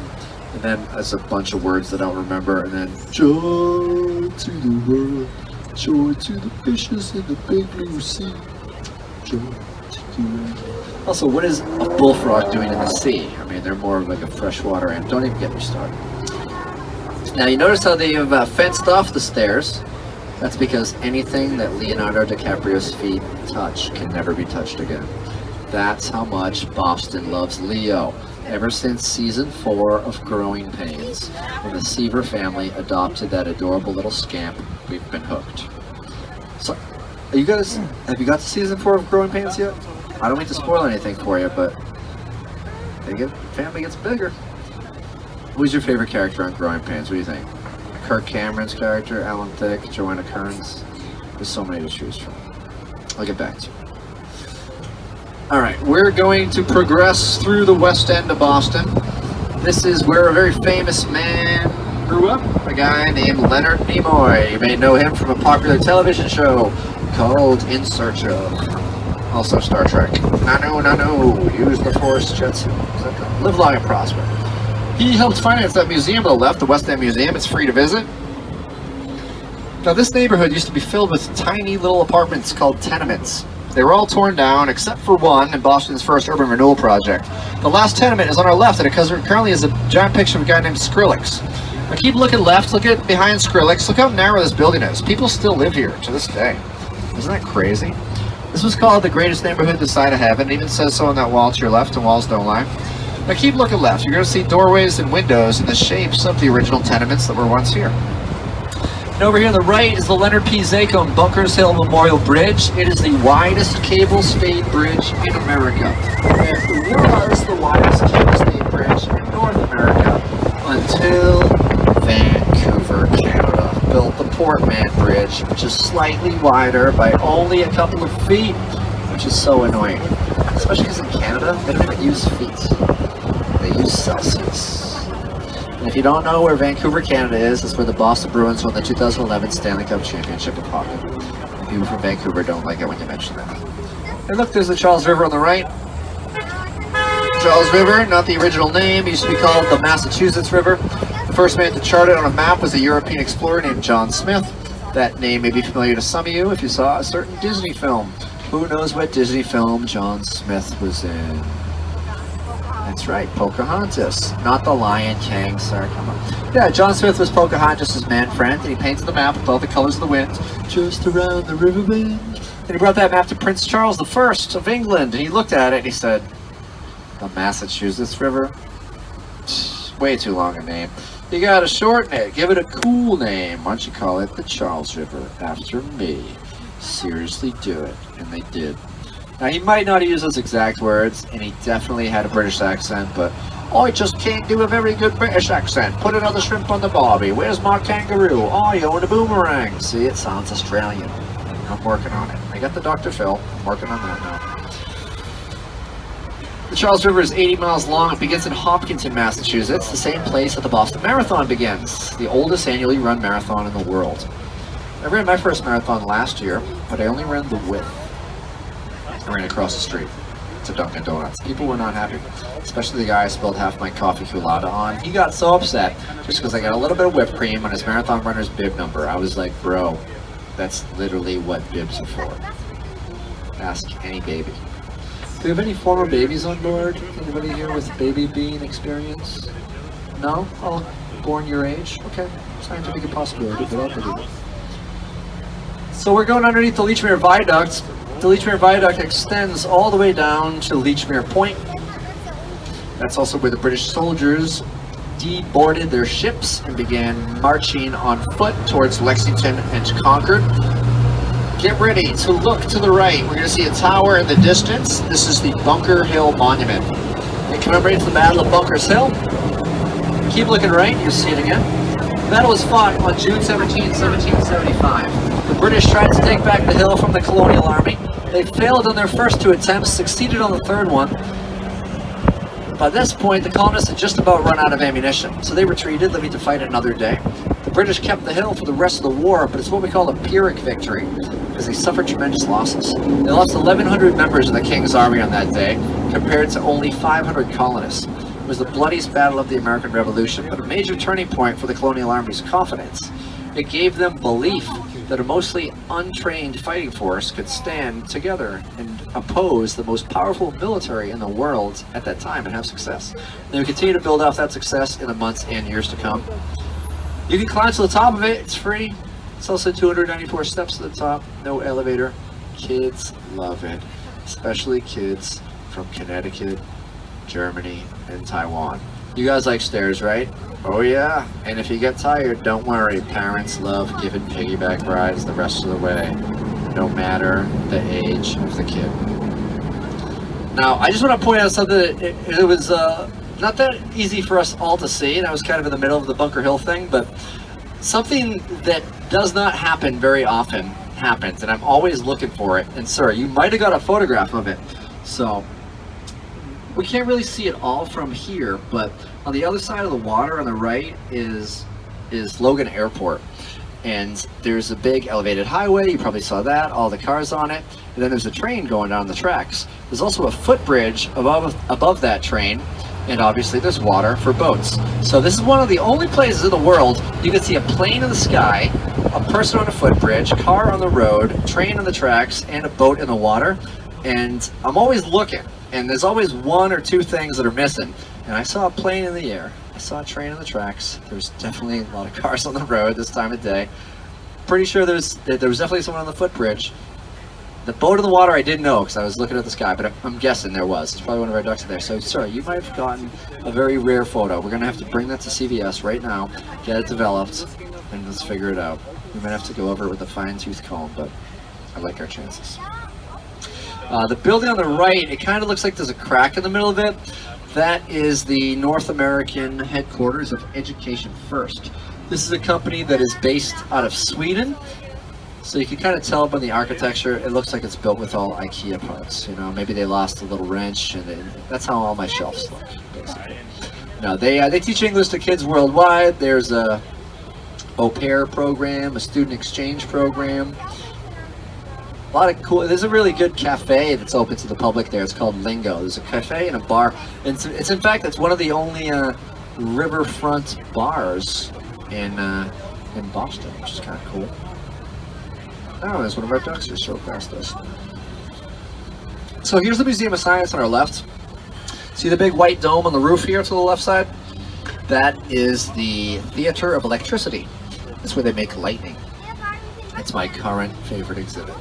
And then there's a bunch of words that I don't remember. And then joy to the world, joy to the fishes in the big blue sea. Joy to the... Also, what is a bullfrog doing in the sea? I mean, they're more like a freshwater animal. Don't even get me started. Now, you notice how they've fenced off the stairs. That's because anything that Leonardo DiCaprio's feet touch can never be touched again. That's how much Boston loves Leo. Ever since season 4 of Growing Pains, when the Seaver family adopted that adorable little scamp, we've been hooked. So, have you got to season 4 of Growing Pains yet? I don't mean to spoil anything for you, but family gets bigger. Who's your favorite character on Growing Pains? What do you think? Kirk Cameron's character, Alan Thicke, Joanna Kearns. There's so many to choose from. I'll get back to you. Alright, we're going to progress through the west end of Boston. This is where a very famous man grew up, a guy named Leonard Nimoy. You may know him from a popular television show called In Search Of. Also Star Trek. Nanu, use the Force, Jetson. Live long and prosper. He helped finance that museum on the left, the West End Museum. It's free to visit. Now, this neighborhood used to be filled with tiny little apartments called tenements. They were all torn down, except for one in Boston's first urban renewal project. The last tenement is on our left, and it currently is a giant picture of a guy named Skrillex. Now, keep looking left, look at behind Skrillex, look how narrow this building is. People still live here to this day. Isn't that crazy? This was called the greatest neighborhood this side of heaven. It even says so on that wall to your left, and walls don't lie. Now keep looking left. You're going to see doorways and windows in the shapes of the original tenements that were once here. And over here on the right is the Leonard P. Zakim Bunkers Hill Memorial Bridge. It is the widest cable-stayed bridge in America. It was the widest cable-stayed bridge in North America until Vancouver, Canada built the Port Man Bridge, which is slightly wider by only a couple of feet, which is so annoying. Especially because in Canada, they don't even use feet. They use Celsius. And if you don't know where Vancouver, Canada is, it's where the Boston Bruins won the 2011 Stanley Cup Championship of hockey. And people from Vancouver don't like it when you mention that. And look, there's the Charles River on the right. Charles River, not the original name, used to be called the Massachusetts River. The first man to chart it on a map was a European explorer named John Smith. That name may be familiar to some of you if you saw a certain Disney film. Who knows what Disney film John Smith was in? That's right, Pocahontas, not the Lion King, sir, come on. Yeah, John Smith was Pocahontas' man friend, and he painted the map with all the colors of the wind, just around the river bend. And he brought that map to Prince Charles I of England, and he looked at it and he said, the Massachusetts River? Way too long a name. You gotta shorten it, give it a cool name. Why don't you call it the Charles River, after me? Seriously do it, and they did. Now, he might not use those exact words, and he definitely had a British accent, but I just can't do a very good British accent. Put another shrimp on the barbie. Where's my kangaroo? Oh, you own a boomerang. See, it sounds Australian. I'm working on it. I got the Dr. Phil. I'm working on that now. The Charles River is 80 miles long. It begins in Hopkinton, Massachusetts, the same place that the Boston Marathon begins, the oldest annually run marathon in the world. I ran my first marathon last year, but I only ran the width. I ran across the street to Dunkin Donuts. People were not happy, especially the guy I spilled half my coffee culotta on. He got so upset just because I got a little bit of whipped cream on his marathon runner's bib number. I was like, bro, that's literally what bibs are for. Ask any baby. Do we have any former babies on board? Anybody here with baby being experience? No? All born your age? Okay. Scientific impossibility, but I'll believe it. So we're going underneath the Lechmere Viaduct. The Lechmere Viaduct extends all the way down to Lechmere Point. That's also where the British soldiers deboarded their ships and began marching on foot towards Lexington and Concord. Get ready to look to the right. We're going to see a tower in the distance. This is the Bunker Hill Monument. It commemorates the Battle of Bunker's Hill. Keep looking right, you'll see it again. The battle was fought on June 17, 1775. The British tried to take back the hill from the colonial army. They failed on their first two attempts, succeeded on the third one. By this point, the colonists had just about run out of ammunition, so they retreated, living to fight another day. The British kept the hill for the rest of the war, but it's what we call a Pyrrhic victory, because they suffered tremendous losses. They lost 1,100 members of the King's Army on that day, compared to only 500 colonists. It was the bloodiest battle of the American Revolution, but a major turning point for the colonial army's confidence. It gave them belief that a mostly untrained fighting force could stand together and oppose the most powerful military in the world at that time and have success. They would continue to build off that success in the months and years to come. You can climb to the top of it, it's free. It's also 294 steps to the top, no elevator. Kids love it, especially kids from Connecticut, Germany, and Taiwan. You guys like stairs, right? Oh yeah, and if you get tired, don't worry. Parents love giving piggyback rides the rest of the way, no matter the age of the kid. Now, I just want to point out something that it was not that easy for us all to see, and I was kind of in the middle of the Bunker Hill thing, but something that does not happen very often happens, and I'm always looking for it. And sir, you might have got a photograph of it. So we can't really see it all from here, but on the other side of the water on the right is Logan Airport. And there's a big elevated highway, you probably saw that, all the cars on it. And then there's a train going down the tracks. There's also a footbridge above that train, and obviously there's water for boats. So this is one of the only places in the world you can see a plane in the sky, a person on a footbridge, car on the road, train on the tracks, and a boat in the water. And I'm always looking, and there's always one or two things that are missing. And I saw a plane in the air, I saw a train on the tracks. There's definitely a lot of cars on the road this time of day. Pretty sure there was definitely someone on the footbridge. The boat in the water I didn't know because I was looking at the sky, but I'm guessing there was. It's probably one of our ducks in there. So sir, you might have gotten a very rare photo. We're gonna have to bring that to CVS right now, get it developed, and let's figure it out. We might have to go over it with a fine-tooth comb, but I like our chances. The building on the right, it kind of looks like there's a crack in the middle of it. That is the North American headquarters of Education First. This is a company that is based out of Sweden. So you can kind of tell by the architecture, it looks like it's built with all IKEA parts. You know, maybe they lost a little wrench, and that's how all my shelves look, basically. Now, they teach English to kids worldwide. There's a au pair program, a student exchange program. A lot of cool. There's a really good cafe that's open to the public there. It's called Lingo. There's a cafe and a bar. It's in fact it's one of the only riverfront bars in Boston, which is kind of cool. Oh, there's one of our ducks just drove past us. So here's the Museum of Science on our left. See the big white dome on the roof here to the left side? That is the Theater of Electricity. That's where they make lightning. It's my current favorite exhibit.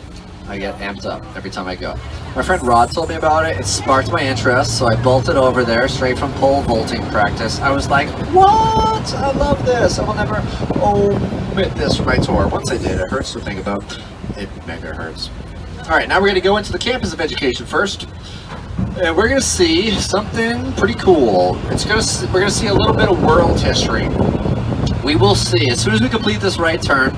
I get amped up every time I go. My friend Rod told me about it. It sparked my interest, so I bolted over there straight from pole vaulting practice. I was like, what? I love this. I will never omit this from my tour. Once I did, it hurts to think about. It mega hurts. All right, now we're going to go into the campus of education first. And we're going to see something pretty cool. We're going to see a little bit of world history. We will see, as soon as we complete this right turn,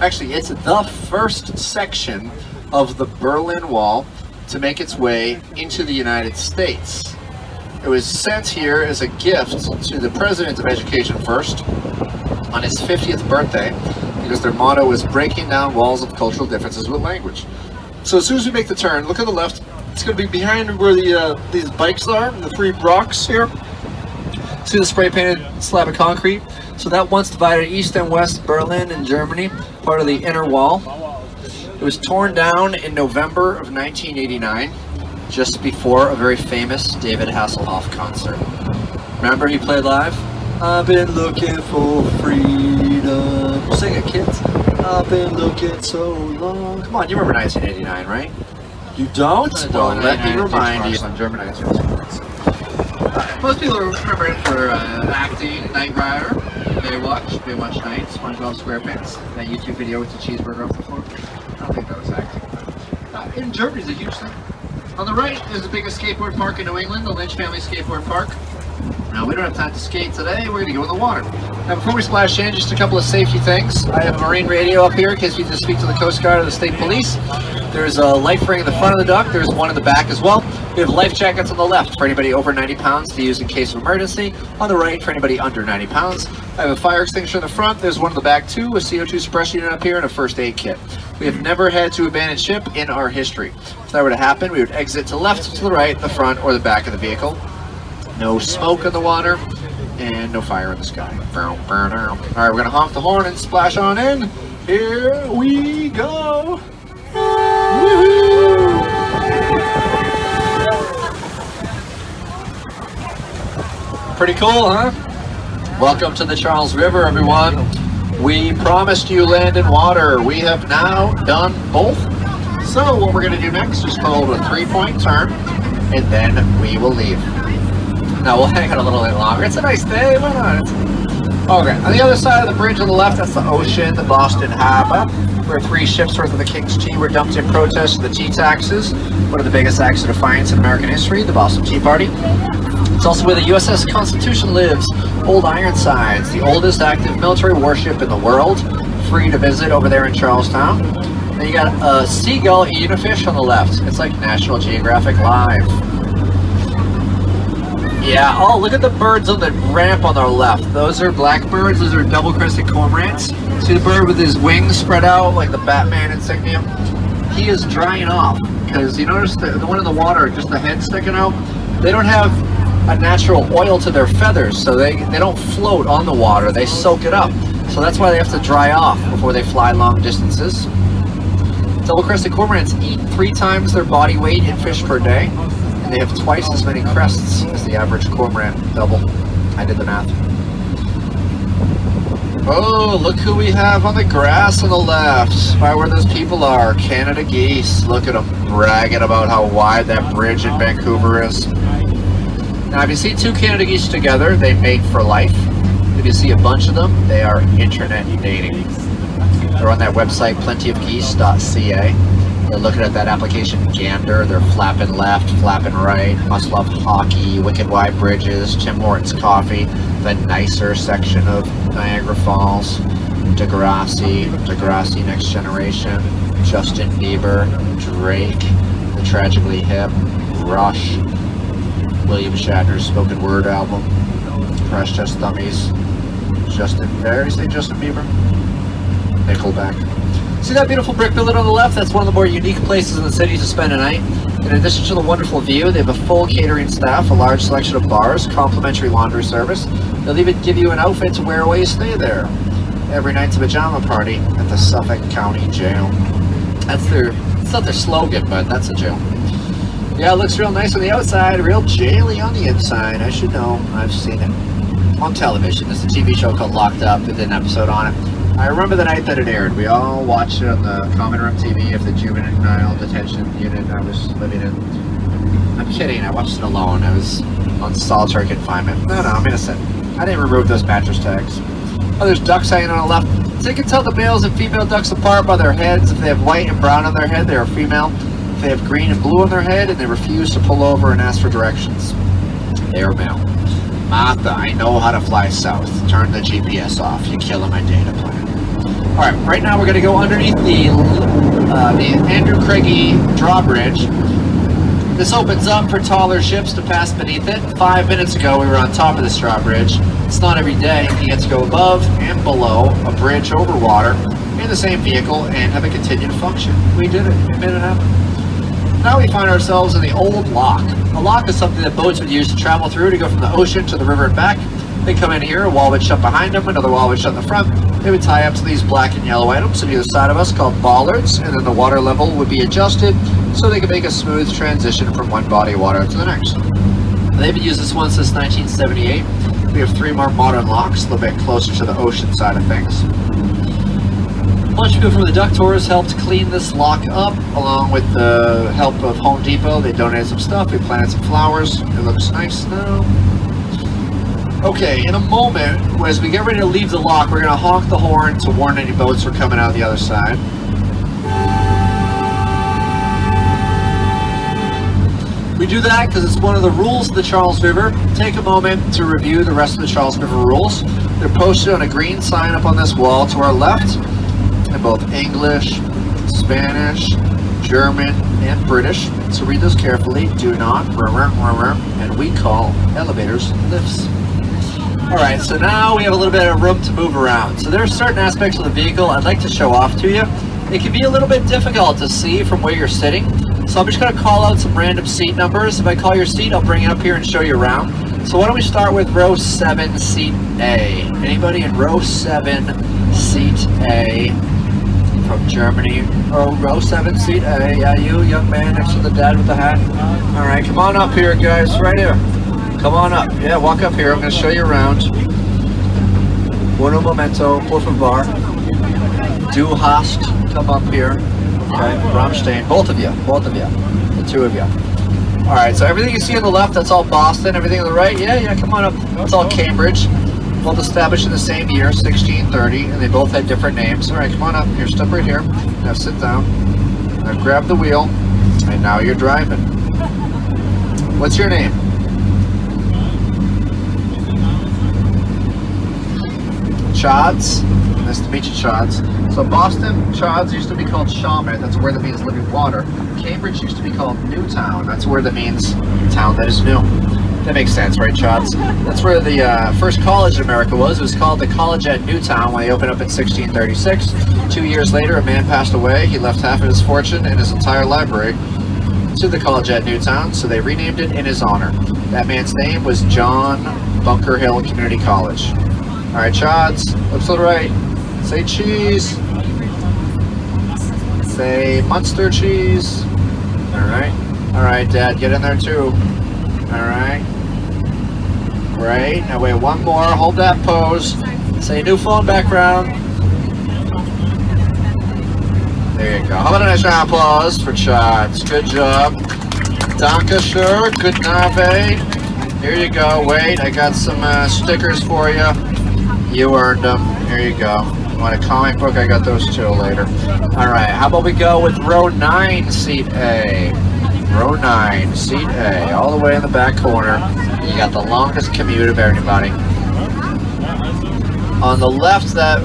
actually, it's the first section of the Berlin Wall to make its way into the United States. It was sent here as a gift to the President of Education First on his 50th birthday, because their motto was breaking down walls of cultural differences with language. So as soon as we make the turn, look at the left. It's going to be behind where these bikes are, the 3 rocks here. See the spray painted slab of concrete? So that once divided East and West Berlin in Germany, part of the inner wall. It was torn down in November of 1989, just before a very famous David Hasselhoff concert. Remember he played live? I've been looking for freedom. Sing it, kids. I've been looking so long. Come on, you remember 1989, right? You don't? Don't let me remind you. On German iTunes. Most people remember it for acting, Knight Rider, Baywatch Night, SpongeBob SquarePants, that YouTube video with the cheeseburger off the floor. I don't think that was acting. In Germany, it's a huge thing. On the right is the biggest skateboard park in New England, the Lynch Family Skateboard Park. Now, we don't have time to skate today, we're going to go in the water. Now, before we splash in, just a couple of safety things. I have a marine radio up here in case we need to speak to the Coast Guard or the State Police. There's a life ring in the front of the duck, there's one in the back as well. We have life jackets on the left for anybody over 90 pounds to use in case of emergency. On the right for anybody under 90 pounds. I have a fire extinguisher in the front, there's one in the back too, a CO2 suppression unit up here, and a first aid kit. We have never had to abandon ship in our history. If that were to happen, we would exit to the left, to the right, the front, or the back of the vehicle. No smoke in the water, and no fire in the sky. Alright, we're going to honk the horn and splash on in. Here we go! Woohoo! Pretty cool, huh? Welcome to the Charles River, everyone. We promised you land and water. We have now done both. So what we're going to do next is hold a 3-point turn, and then we will leave. Now we'll hang out a little bit longer. It's a nice day, why not? Okay, on the other side of the bridge on the left, that's the ocean, the Boston Harbour, where 3 ships worth of the King's Tea were dumped in protest of the tea taxes, one of the biggest acts of defiance in American history, the Boston Tea Party. It's also where the USS Constitution lives, Old Ironsides, the oldest active military warship in the world, free to visit over there in Charlestown. Then you got a seagull eating a fish on the left. It's like National Geographic Live. Yeah, oh, look at the birds on the ramp on our left. Those are blackbirds, those are double-crested cormorants. See the bird with his wings spread out like the Batman insignia? He is drying off, because you notice the one in the water, just the head sticking out? They don't have a natural oil to their feathers, so they don't float on the water, they soak it up. So that's why they have to dry off before they fly long distances. Double-crested cormorants eat 3 times their body weight in fish per day. They have twice as many crests as the average cormorant. Double. I did the math. Oh, look who we have on the grass on the left. By where those people are. Canada geese. Look at them bragging about how wide that bridge in Vancouver is. Now, if you see 2 Canada geese together, they mate for life. If you see a bunch of them, they are internet dating. They're on that website, plentyofgeese.ca. They're looking at that application Gander, they're flapping left, flapping right, must love hockey, wicked wide bridges, Tim Hortons coffee, the nicer section of Niagara Falls, Degrassi Next Generation, Justin Bieber, Drake, The Tragically Hip, Rush, William Shatner's spoken word album, Crash Test Dummies, did I already say Justin Bieber? Nickelback. See that beautiful brick building on the left? That's one of the more unique places in the city to spend a night. In addition to the wonderful view, they have a full catering staff, a large selection of bars, complimentary laundry service. They'll even give you an outfit to wear while you stay there. Every night's a pajama party at the Suffolk County Jail. It's not their slogan, but that's a jail. Yeah, it looks real nice on the outside, real jaily on the inside. I should know, I've seen it on television. There's a TV show called Locked Up. They did an episode on it. I remember the night that it aired. We all watched it on the common room TV of the juvenile detention unit I was living in. I'm kidding, I watched it alone. I was on solitary confinement. No, I'm innocent. I didn't remove those mattress tags. Oh, there's ducks hanging on the left. So you can tell the males and female ducks apart by their heads. If they have white and brown on their head, they are female. If they have green and blue on their head and they refuse to pull over and ask for directions, they are male. Martha, I know how to fly south. Turn the GPS off. You're killing my data plan. Alright, right now we're going to go underneath the Andrew Craigie drawbridge. This opens up for taller ships to pass beneath it. 5 minutes ago we were on top of this drawbridge. It's not every day you get to go above and below a bridge over water in the same vehicle and have a continued function. We did it. We made it happen. Now we find ourselves in the old lock. A lock is something that boats would use to travel through to go from the ocean to the river and back. They come in here, a wall would shut behind them, another wall would shut in the front. They would tie up to these black and yellow items on either side of us called bollards, and then the water level would be adjusted so they could make a smooth transition from one body of water to the next. They've been using this one since 1978. We have 3 more modern locks, a little bit closer to the ocean side of things. A bunch of people from the Duck Tours helped clean this lock up, along with the help of Home Depot. They donated some stuff, we planted some flowers. It looks nice now. Okay, in a moment, as we get ready to leave the lock, we're going to honk the horn to warn any boats we're coming out the other side. We do that because it's one of the rules of the Charles River. Take a moment to review the rest of the Charles River rules. They're posted on a green sign up on this wall to our left in both English, Spanish, German, and British. So read those carefully. Do not, and we call elevators lifts. Alright, so now we have a little bit of room to move around. So there are certain aspects of the vehicle I'd like to show off to you. It can be a little bit difficult to see from where you're sitting. So I'm just going to call out some random seat numbers. If I call your seat, I'll bring it up here and show you around. So why don't we start with row 7, seat A. Anybody in row 7, seat A from Germany? Oh, row 7, seat A. Yeah, you, young man next to the dad with the hat. Alright, come on up here, guys. Right here. Come on up. Yeah, walk up here. I'm going to show you around. Buono momento, por favor. Du hast. Come up here. Okay, Rammstein. Both of you. The 2 of you. Alright, so everything you see on the left, that's all Boston. Everything on the right, yeah, come on up. That's all Cambridge. Both established in the same year, 1630, and they both had different names. Alright, come on up. Here, step right here. Now sit down. Now grab the wheel. And now you're driving. What's your name? Chods. Nice to meet you, Chods. So Boston, Chods used to be called Shawmut. That's where that means living water. Cambridge used to be called Newtown. That's where that means town that is new. That makes sense, right, Chods? That's where the first college in America was. It was called the College at Newtown when they opened up in 1636. 2 years later, a man passed away. He left half of his fortune and his entire library to the College at Newtown, so they renamed it in his honor. That man's name was John Bunker Hill Community College. Alright, Chods, looks to the right. Say cheese. Say Munster cheese. Alright, Dad, get in there too. Alright. Great. Now wait, one more. Hold that pose. Say new phone background. There you go. How about a nice round of applause for Chods? Good job. Danke schön. Good nave. Here you go. Wait, I got some stickers for you. You earned them. Here you go. Want a comic book? I got those too later. Alright, how about we go with row 9, seat A. Row 9, seat A. All the way in the back corner. You got the longest commute of everybody. On the left, that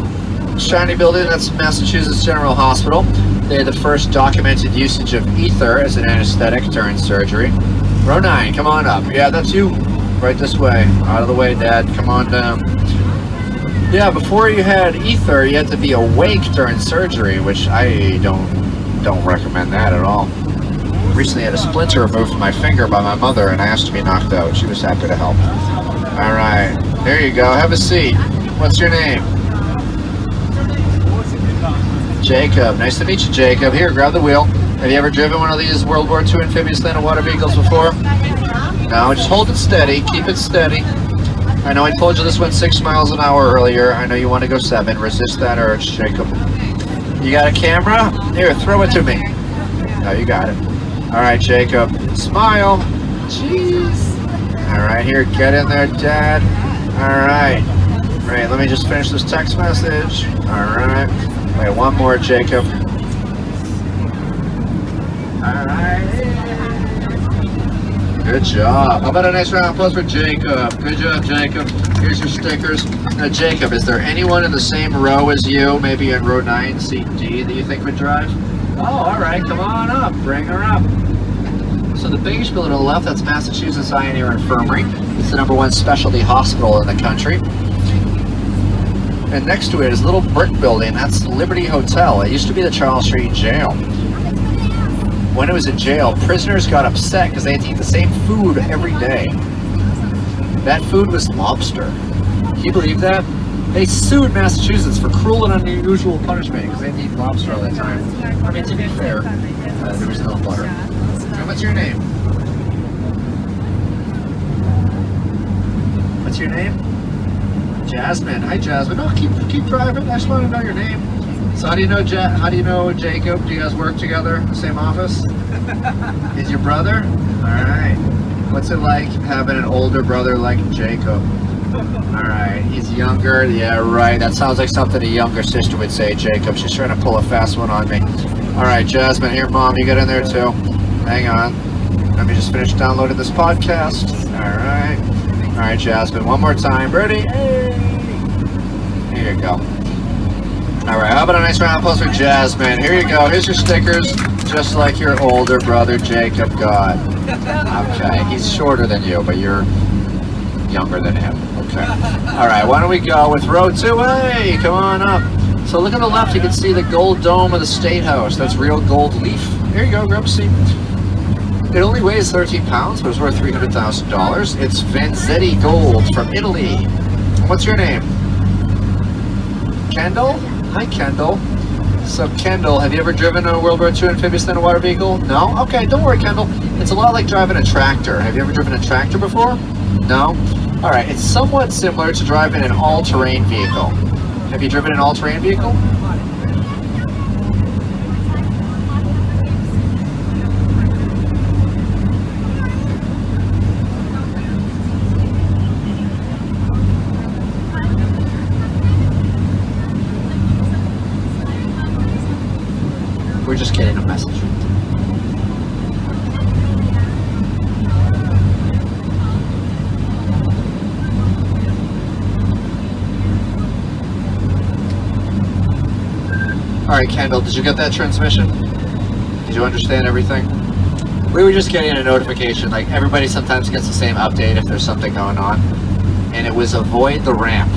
shiny building, that's Massachusetts General Hospital. They had the first documented usage of ether as an anesthetic during surgery. Row 9, come on up. Yeah, that's you. Right this way. Out of the way, Dad. Come on down. Yeah, before you had ether, you had to be awake during surgery, which I don't recommend that at all. Recently had a splinter removed from my finger by my mother, and I asked to be knocked out. She was happy to help. All right, there you go. Have a seat. What's your name? Jacob. Nice to meet you, Jacob. Here, grab the wheel. Have you ever driven one of these World War II amphibious land and water vehicles before? No, just hold it steady. Keep it steady. I know I told you this went 6 miles an hour earlier. I know you want to go 7. Resist that urge, Jacob. You got a camera? Here, throw it to me. No, you got it. All right, Jacob. Smile. Jeez. All right, here, get in there, Dad. All right. Right, let me just finish this text message. All right. Wait, one more, Jacob. All right. Good job. How about a nice round of applause for Jacob? Good job, Jacob. Here's your stickers. Now, Jacob, is there anyone in the same row as you, maybe in row 9, seat D, that you think would drive? Oh, all right. Come on up. Bring her up. So the beige building on the left, that's Massachusetts Eye and Ear Infirmary. It's the #1 specialty hospital in the country. And next to it is a little brick building. That's Liberty Hotel. It used to be the Charles Street Jail. When it was in jail, prisoners got upset because they had to eat the same food every day. That food was lobster. Can you believe that? They sued Massachusetts for cruel and unusual punishment because they had to eat lobster all the time. I mean, to be fair, there was no butter. And what's your name? What's your name? Jasmine. Hi, Jasmine. No, keep driving. I just want to know your name. So how do you know Jacob? Do you guys work together in the same office? Is your brother? All right. What's it like having an older brother like Jacob? All right. He's younger. Yeah, right. That sounds like something a younger sister would say, Jacob. She's trying to pull a fast one on me. All right, Jasmine. Here, Mom. You get in there too. Hang on. Let me just finish downloading this podcast. All right. All right, Jasmine. One more time. Ready? Hey. Here you go. All right, how about a nice round of applause for Jasmine? Here you go. Here's your stickers, just like your older brother Jacob got. Okay, he's shorter than you, but you're younger than him. Okay. All right, why don't we go with row 2? Hey, come on up. So look on the left, you can see the gold dome of the State House. That's real gold leaf. Here you go, grab a seat. It only weighs 13 pounds, but it's worth $300,000. It's Vanzetti gold from Italy. What's your name? Kendall? Hi, Kendall. So, Kendall, have you ever driven a World War II amphibious land and water vehicle? No? Okay, don't worry, Kendall. It's a lot like driving a tractor. Have you ever driven a tractor before? No? All right, it's somewhat similar to driving an all-terrain vehicle. Have you driven an all-terrain vehicle? We're just getting a message. All right, Kendall, did you get that transmission? Did you understand everything? We were just getting a notification, like everybody sometimes gets the same update if there's something going on, and it was avoid the ramp.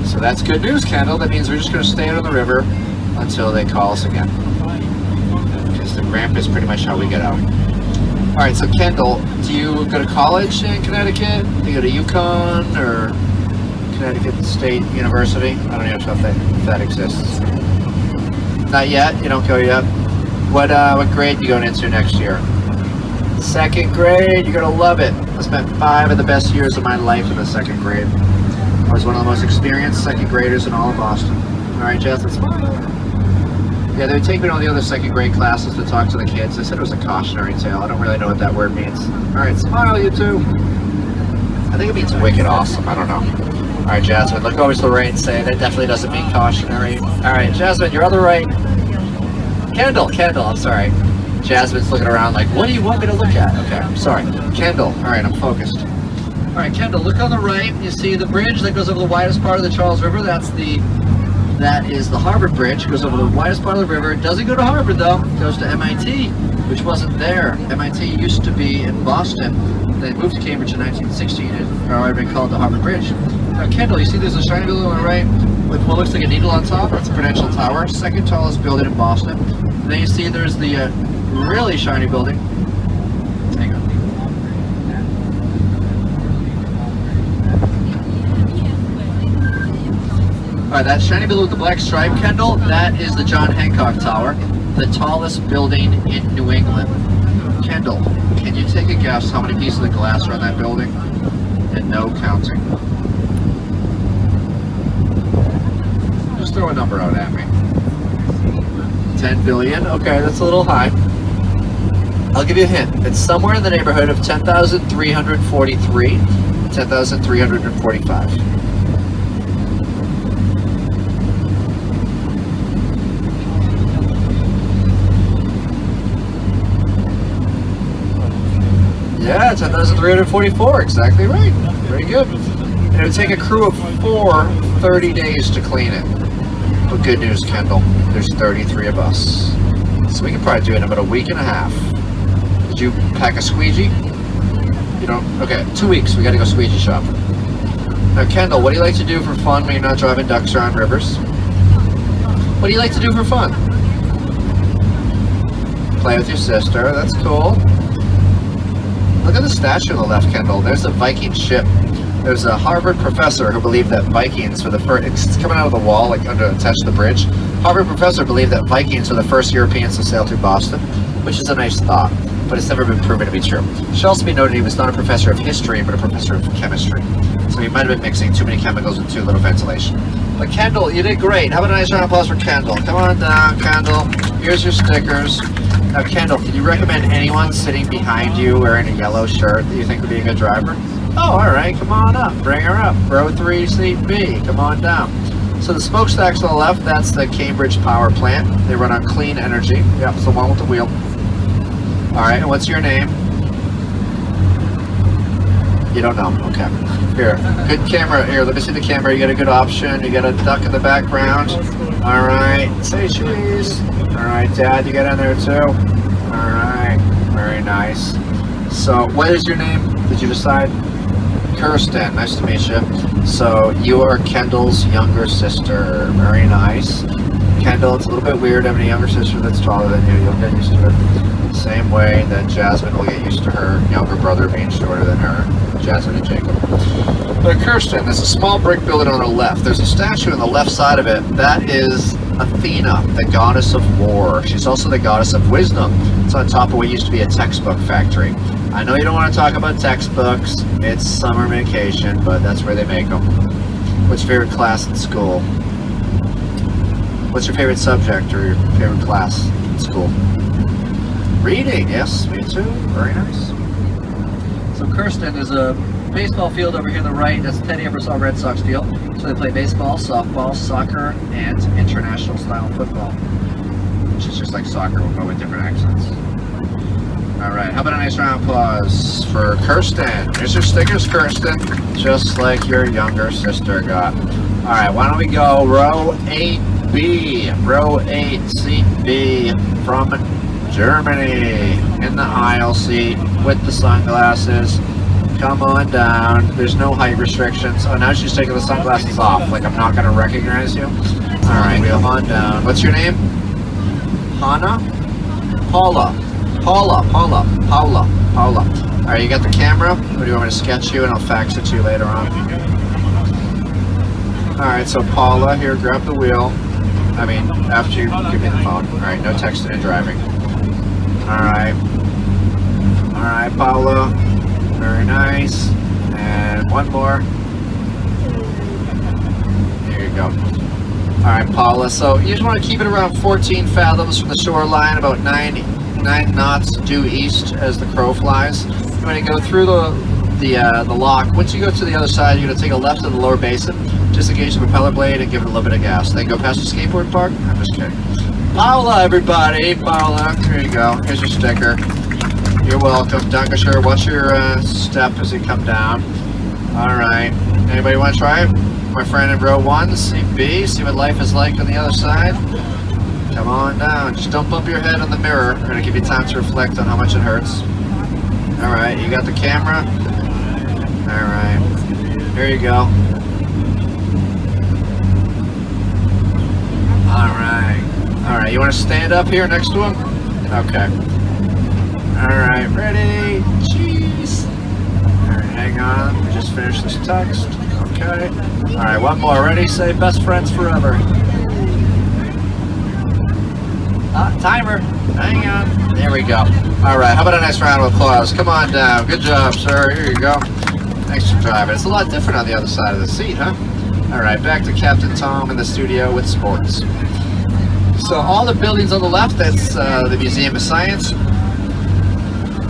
So that's good news, Kendall. That means we're just going to stay out on the river until they call us again. The ramp is pretty much how we get out. All right, so Kendall, do you go to college in Connecticut? Do you go to UConn or Connecticut State University? I don't even know if that exists. Not yet? You don't go yet? What grade are you going into next year? 2nd grade? You're going to love it. I spent 5 of the best years of my life in the 2nd grade. I was one of the most experienced 2nd graders in all of Boston. All right, Jess, let's smile. Yeah, they would take me to all the other 2nd grade classes to talk to the kids. They said it was a cautionary tale. I don't really know what that word means. All right, smile, you two. I think it means wicked awesome. I don't know. All right, Jasmine, look over to Lorraine and say that definitely doesn't mean cautionary. All right, Jasmine, your other right. Kendall, I'm sorry. Jasmine's looking around like, what do you want me to look at? Okay, I'm sorry. Kendall, all right, I'm focused. All right, Kendall, look on the right. You see the bridge that goes over the widest part of the Charles River. That is the Harbour Bridge. It goes over the widest part of the river. It doesn't go to Harvard, though. It goes to MIT, which wasn't there. MIT used to be in Boston. They moved to Cambridge in 1916. It had already been called the Harbour Bridge. Now, Kendall, you see there's a shiny building on the right with what looks like a needle on top? That's a Prudential Tower, second tallest building in Boston. And then you see there's the really shiny building. Hang on. Alright, that shiny building with the black stripe, Kendall, that is the John Hancock Tower, the tallest building in New England. Kendall, can you take a guess how many pieces of glass are on that building? And no counting. Just throw a number out at me. 10 billion? Okay, that's a little high. I'll give you a hint. It's somewhere in the neighborhood of 10,343, 10,345. Yeah, 10,344, exactly right. Very good. And it would take a crew of 4 30 days to clean it. But good news, Kendall, there's 33 of us. So we can probably do it in about a week and a half. Did you pack a squeegee? You don't? Okay, 2 weeks, we gotta go squeegee shopping. Now, Kendall, what do you like to do for fun when you're not driving ducks around rivers? What do you like to do for fun? Play with your sister, that's cool. Look at the statue on the left, Kendall. There's a Viking ship. There's a Harvard professor who believed that Vikings were the first. It's coming out of the wall, like attached to the bridge. Harvard professor believed that Vikings were the first Europeans to sail through Boston, which is a nice thought, but it's never been proven to be true. It should also be noted he was not a professor of history, but a professor of chemistry. So he might have been mixing too many chemicals with too little ventilation. But Kendall, you did great. How about a nice round of applause for Kendall? Come on down, Kendall. Here's your stickers. Now, Kendall, can you recommend anyone sitting behind you wearing a yellow shirt that you think would be a good driver? Oh, all right, come on up. Bring her up. Row 3, seat B. Come on down. So the smokestacks on the left, that's the Cambridge power plant. They run on clean energy. Yep, it's the one with the wheel. All right, and what's your name? You don't know. Okay. Here, good camera. Here, let me see the camera. You got a good option. You got a duck in the background. All right. Say cheese. All right, Dad, you got in there too. All right. Very nice. So, what is your name? Did you decide? Kirsten. Nice to meet you. So, you are Kendall's younger sister. Very nice. Kendall, it's a little bit weird having a younger sister that's taller than you. You'll get used to it. Same way that Jasmine will get used to her younger brother being shorter than her. Jasmine and Jacob. But Kirsten, there's a small brick building on the left. There's a statue on the left side of it. That is Athena, the goddess of war. She's also the goddess of wisdom. It's on top of what used to be a textbook factory. I know you don't want to talk about textbooks. It's summer vacation, but that's where they make them. What's your favorite class in school? What's your favorite subject or your favorite class in school? Reading, yes, me too. Very nice. So Kirsten, there's a baseball field over here on the right. That's Teddy Ebersol Red Sox field. So they play baseball, softball, soccer, and international style football. Which is just like soccer, but with different accents. Alright, how about a nice round of applause for Kirsten? Here's your stickers, Kirsten. Just like your younger sister got. Alright, why don't we go row 8B. Row 8, seat B from Germany, in the aisle seat with the sunglasses. Come on down. There's no height restrictions. Oh, now she's taking the sunglasses off. Like I'm not going to recognize you. All right, come on down. What's your name? Hannah? Paula. Paula. Paula. Paula. Paula. All right, you got the camera? Or do you want me to sketch you and I'll fax it to you later on? All right, so Paula, here, grab the wheel. I mean, after you give me the phone. All right, no texting and driving. Alright, Paula, very nice, and one more, there you go. Alright, Paula, so you just want to keep it around 14 fathoms from the shoreline, about 9 knots due east as the crow flies. You want to go through the lock. Once you go to the other side, you're going to take a left in the lower basin, just engage the propeller blade and give it a little bit of gas. Then go past the skateboard park. I'm just kidding. Paula, everybody. Paula, here you go. Here's your sticker. You're welcome. Dankeschön. Watch your step as you come down. All right. Anybody want to try it? My friend in row 1, seat B. See what life is like on the other side. Come on down. Just don't bump your head on the mirror. We're going to give you time to reflect on how much it hurts. All right. You got the camera? All right. Here you go. Alright, you want to stand up here next to him? Okay. Alright, ready? Cheese. Alright, hang on. We just finished this text. Okay. Alright, one more. Ready? Say best friends forever. Timer. Hang on. There we go. Alright, how about a nice round of applause? Come on down. Good job, sir. Here you go. Thanks for driving. It's a lot different on the other side of the seat, huh? Alright, back to Captain Tom in the studio with sports. So all the buildings on the left, that's the Museum of Science.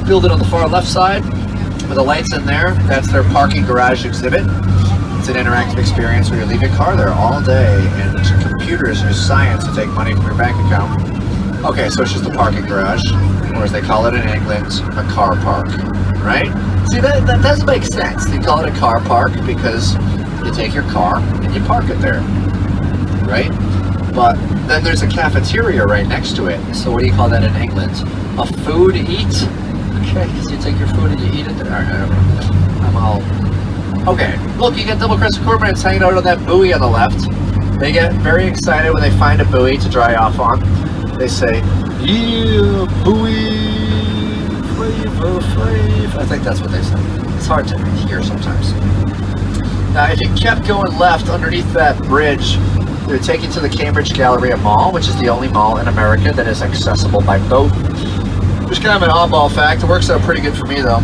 Building on the far left side with the lights in there, that's their parking garage exhibit. It's an interactive experience where you leave your car there all day and computers use science to take money from your bank account. Okay, so it's just a parking garage, or as they call it in England, a car park, right? See, that does make sense. They call it a car park because you take your car and you park it there, right? But then there's a cafeteria right next to it. So what do you call that in England? A food eat? Okay, because you take your food and you eat it there. All right, I'm all... Okay, look, you got double-crested cormorants hanging out on that buoy on the left. They get very excited when they find a buoy to dry off on. They say, yeah, buoy, flavor, flav. I think that's what they say. It's hard to hear sometimes. Now, if you kept going left underneath that bridge, they would take you to the Cambridge Galleria Mall, which is the only mall in America that is accessible by boat. Which is kind of an oddball fact. It works out pretty good for me, though.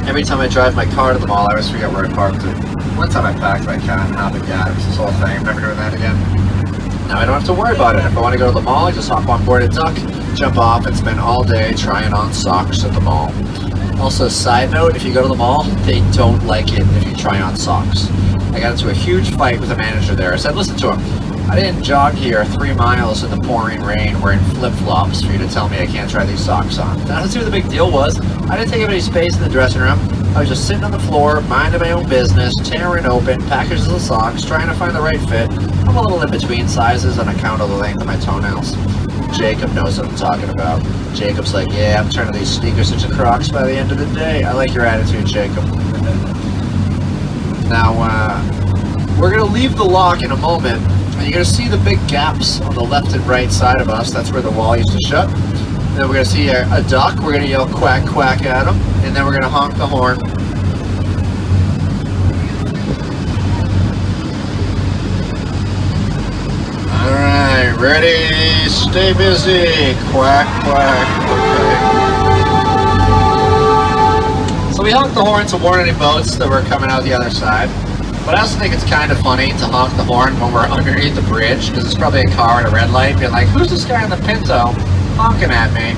Every time I drive my car to the mall, I always forget where I parked it. One time I packed my car and hopped the gas. This whole thing. I'm never doing that again. Now I don't have to worry about it. If I want to go to the mall, I just hop on board a duck, jump off, and spend all day trying on socks at the mall. Also, side note, if you go to the mall, they don't like it if you try on socks. I got into a huge fight with the manager there. I said, listen to him, I didn't jog here 3 miles in the pouring rain wearing flip-flops for you to tell me I can't try these socks on. Now, let's see what the big deal was. I didn't take up any space in the dressing room. I was just sitting on the floor, minding my own business, tearing open packages of socks, trying to find the right fit. I'm a little in between sizes on account of the length of my toenails. Jacob knows what I'm talking about. Jacob's like, yeah, I'm turning these sneakers into Crocs by the end of the day. I like your attitude, Jacob. Now, we're going to leave the lock in a moment, and you're going to see the big gaps on the left and right side of us. That's where the wall used to shut. And then we're going to see a duck. We're going to yell quack, quack at him, and then we're going to honk the horn. Alright, ready, stay busy, quack, quack, okay. So we honked the horn to warn any boats that were coming out the other side. But I also think it's kind of funny to honk the horn when we're underneath the bridge, because it's probably a car at a red light being like, who's this guy in the Pinto honking at me?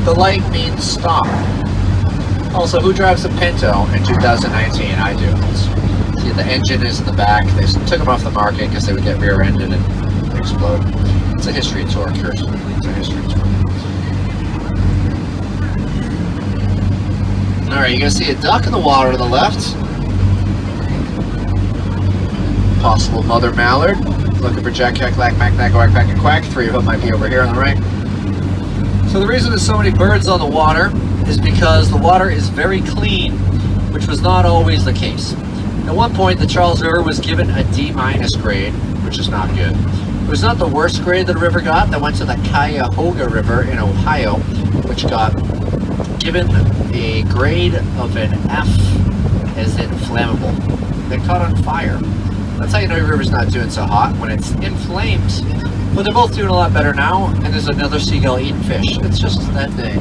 The light means stop. Also, who drives a Pinto in 2019? I do. See, the engine is in the back. They took them off the market because they would get rear-ended and explode. It's a history tour, Kurt. It's a history tour. Alright, you're going to see a duck in the water to the left. Possible mother mallard. Looking for Jack, Cack, Lack, Mac, Nack, Quack, Quack, and Quack. 3 of them might be over here on the right. So the reason there's so many birds on the water is because the water is very clean, which was not always the case. At one point, the Charles River was given a D- grade, which is not good. It was not the worst grade that the river got. That went to the Cuyahoga River in Ohio, which got given a grade of an F, as in flammable. They caught on fire. That's how you know your river's not doing so hot, when it's in flames. But they're both doing a lot better now, and there's another seagull eating fish. It's just that day.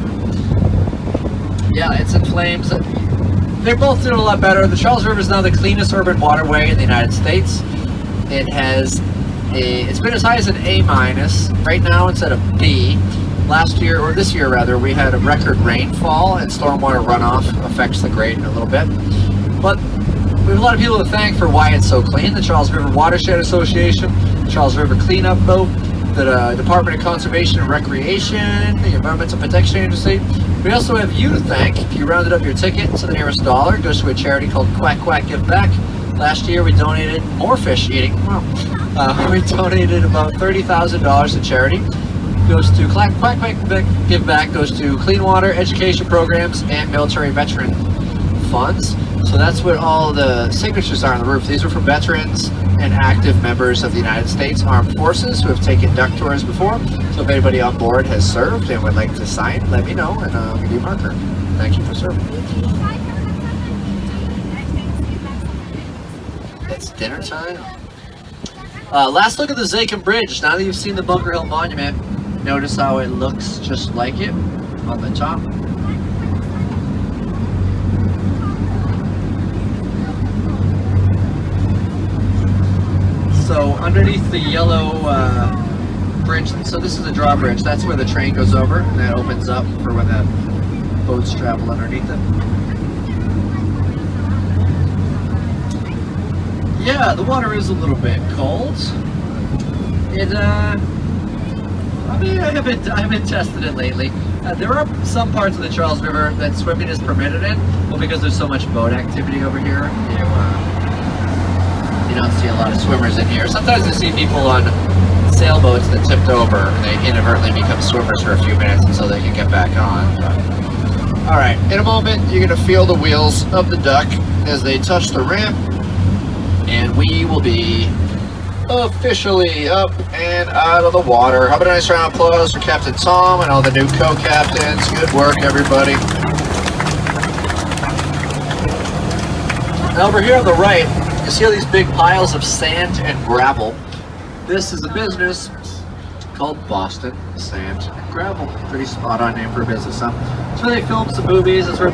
Yeah, it's in flames. They're both doing a lot better. The Charles River is now the cleanest urban waterway in the United States. It's been as high as an A-. Right now it's at a B. Last year, or this year rather, we had a record rainfall, and stormwater runoff affects the grade a little bit. But we have a lot of people to thank for why it's so clean. The Charles River Watershed Association, the Charles River Cleanup Boat, the Department of Conservation and Recreation, the Environmental Protection Agency. We also have you to thank. If you rounded up your ticket to the nearest dollar, it goes to a charity called Quack Quack Give Back. Last year we donated more fish eating. We donated about $30,000 to charity. Goes to Quack Quack Give Back, goes to clean water, education programs, and military veteran funds. So that's what all the signatures are on the roof. These are from veterans and active members of the United States Armed Forces who have taken duck tours before. So if anybody on board has served and would like to sign, let me know and I'll give you a marker. Thank you for serving. It's dinner time. Last look at the Zakim Bridge. Now that you've seen the Bunker Hill Monument, notice how it looks just like it on the top. So underneath the yellow bridge, so this is a drawbridge, that's where the train goes over, and that opens up for when the boats travel underneath it. Yeah, the water is a little bit cold. It, I mean, I haven't tested it lately. There are some parts of the Charles River that swimming is permitted in, but because there's so much boat activity over here, you don't see a lot of swimmers in here. Sometimes you see people on sailboats that tipped over and they inadvertently become swimmers for a few minutes until they can get back on. All right, in a moment, you're gonna feel the wheels of the duck as they touch the ramp, and we will be officially up and out of the water. How about a nice round of applause for Captain Tom and all the new co-captains. Good work, everybody. Now over here on the right, you see all these big piles of sand and gravel. This is a business called Boston Sand and Gravel. Pretty spot on name for a business, huh? It's where they filmed some movies. It's where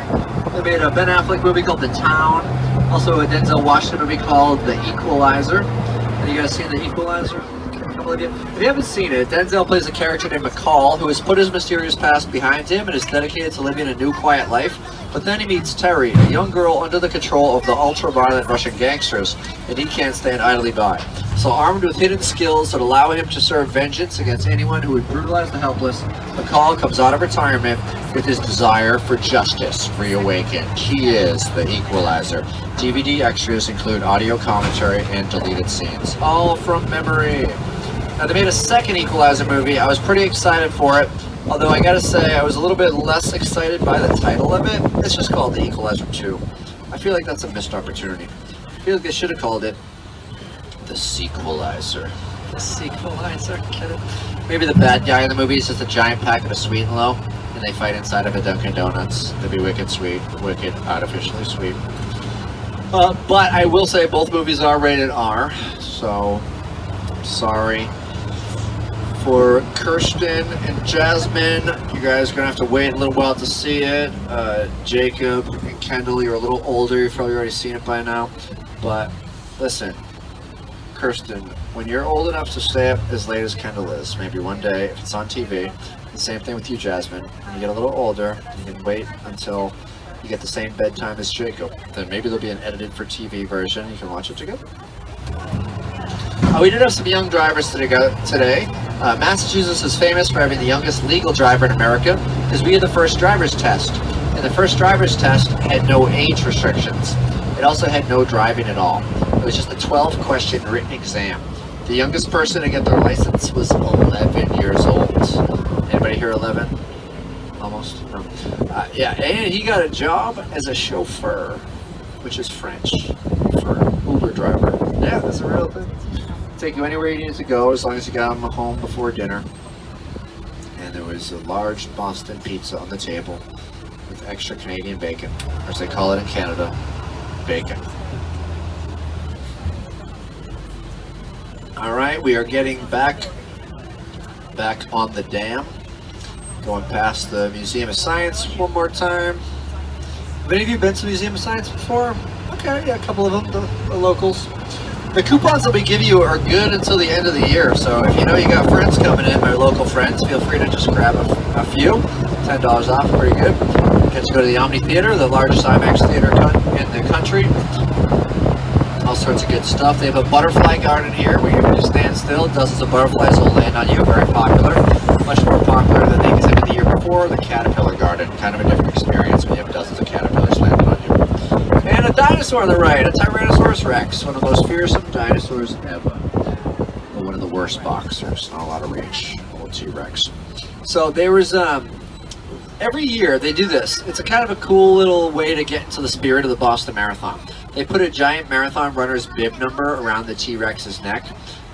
they made a Ben Affleck movie called The Town. Also a Denzel Washington movie called The Equalizer. Have you guys seen The Equalizer? A couple of you. If you haven't seen it, Denzel plays a character named McCall who has put his mysterious past behind him and is dedicated to living a new quiet life. But then he meets Terry, a young girl under the control of the ultra-violent Russian gangsters, and he can't stand idly by. So armed with hidden skills that allow him to serve vengeance against anyone who would brutalize the helpless, McCall comes out of retirement with his desire for justice reawakened. He is the Equalizer. DVD extras include audio commentary and deleted scenes, all from memory. Now they made a second Equalizer movie. I was pretty excited for it. Although I gotta say, I was a little bit less excited by the title of it. It's just called The Equalizer 2. I feel like that's a missed opportunity. I feel like they should have called it The Sequelizer. The Sequelizer, get it? Maybe the bad guy in the movie is just a giant packet of Sweet and Low, and they fight inside of a Dunkin Donuts to be wicked sweet, wicked artificially sweet. But I will say both movies are rated R, so sorry. For Kirsten and Jasmine, you guys are gonna have to wait a little while to see it. Jacob and Kendall, you're a little older, you've probably already seen it by now. But listen, Kirsten, when you're old enough to stay up as late as Kendall is, maybe one day if it's on TV, the same thing with you, Jasmine. When you get a little older, you can wait until you get the same bedtime as Jacob. Then maybe there'll be an edited for TV version, you can watch it together. We did have some young drivers today. Massachusetts is famous for having the youngest legal driver in America because we had the first driver's test. And the first driver's test had no age restrictions. It also had no driving at all. It was just a 12-question written exam. The youngest person to get their license was 11 years old. Anybody here 11? Almost? No. Yeah, and he got a job as a chauffeur, which is French for Uber driver. Yeah, that's a real thing. Take you anywhere you need to go as long as you got them home before dinner. And there was a large Boston pizza on the table with extra Canadian bacon, or as they call it in Canada, bacon. All right, we are getting back on the dam, going past the Museum of Science one more time. Have any of you been to the Museum of Science before? Okay, yeah, a couple of them, the locals. The coupons that we give you are good until the end of the year, so if you know you got friends coming in, my local friends, feel free to just grab a few. $10 off, pretty good. Get to go to the Omni Theater, the largest IMAX theater in the country. All sorts of good stuff. They have a butterfly garden here where you can just stand still. Dozens of butterflies will land on you, very popular. Much more popular than the exhibit the year before, the caterpillar garden. Kind of a different experience when you have dozens of caterpillars landing on you. And a dinosaur on the right, a Tyrannosaurus Rex, one of the most fearsome dinosaurs ever. But one of the worst boxers, not a lot of reach, old T-Rex. So there was, every year they do this. It's a kind of a cool little way to get into the spirit of the Boston Marathon. They put a giant marathon runner's bib number around the T-Rex's neck,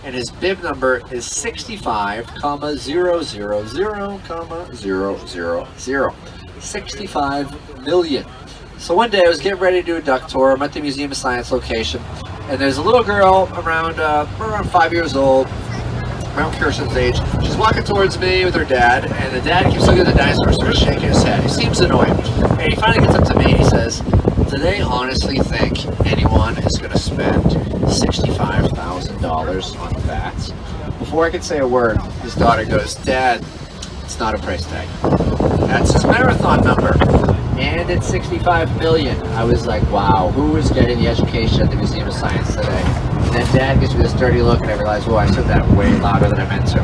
and his bib number is 65,000,000. 65 million. So one day I was getting ready to do a duck tour. I'm at the Museum of Science location, and there's a little girl around 5 years old, around Kirsten's age. She's walking towards me with her dad, and the dad keeps looking at the dinosaur, sort of shaking his head. He seems annoyed. And he finally gets up to me and he says, "Do they honestly think anyone is going to spend $65,000 on that?" Before I could say a word, his daughter goes, "Dad, it's not a price tag. That's his marathon number. And it's 65 million. I was like, wow, who is getting the education at the Museum of Science today? And then Dad gives me this dirty look, and I realize, whoa, I said that way louder than I meant to.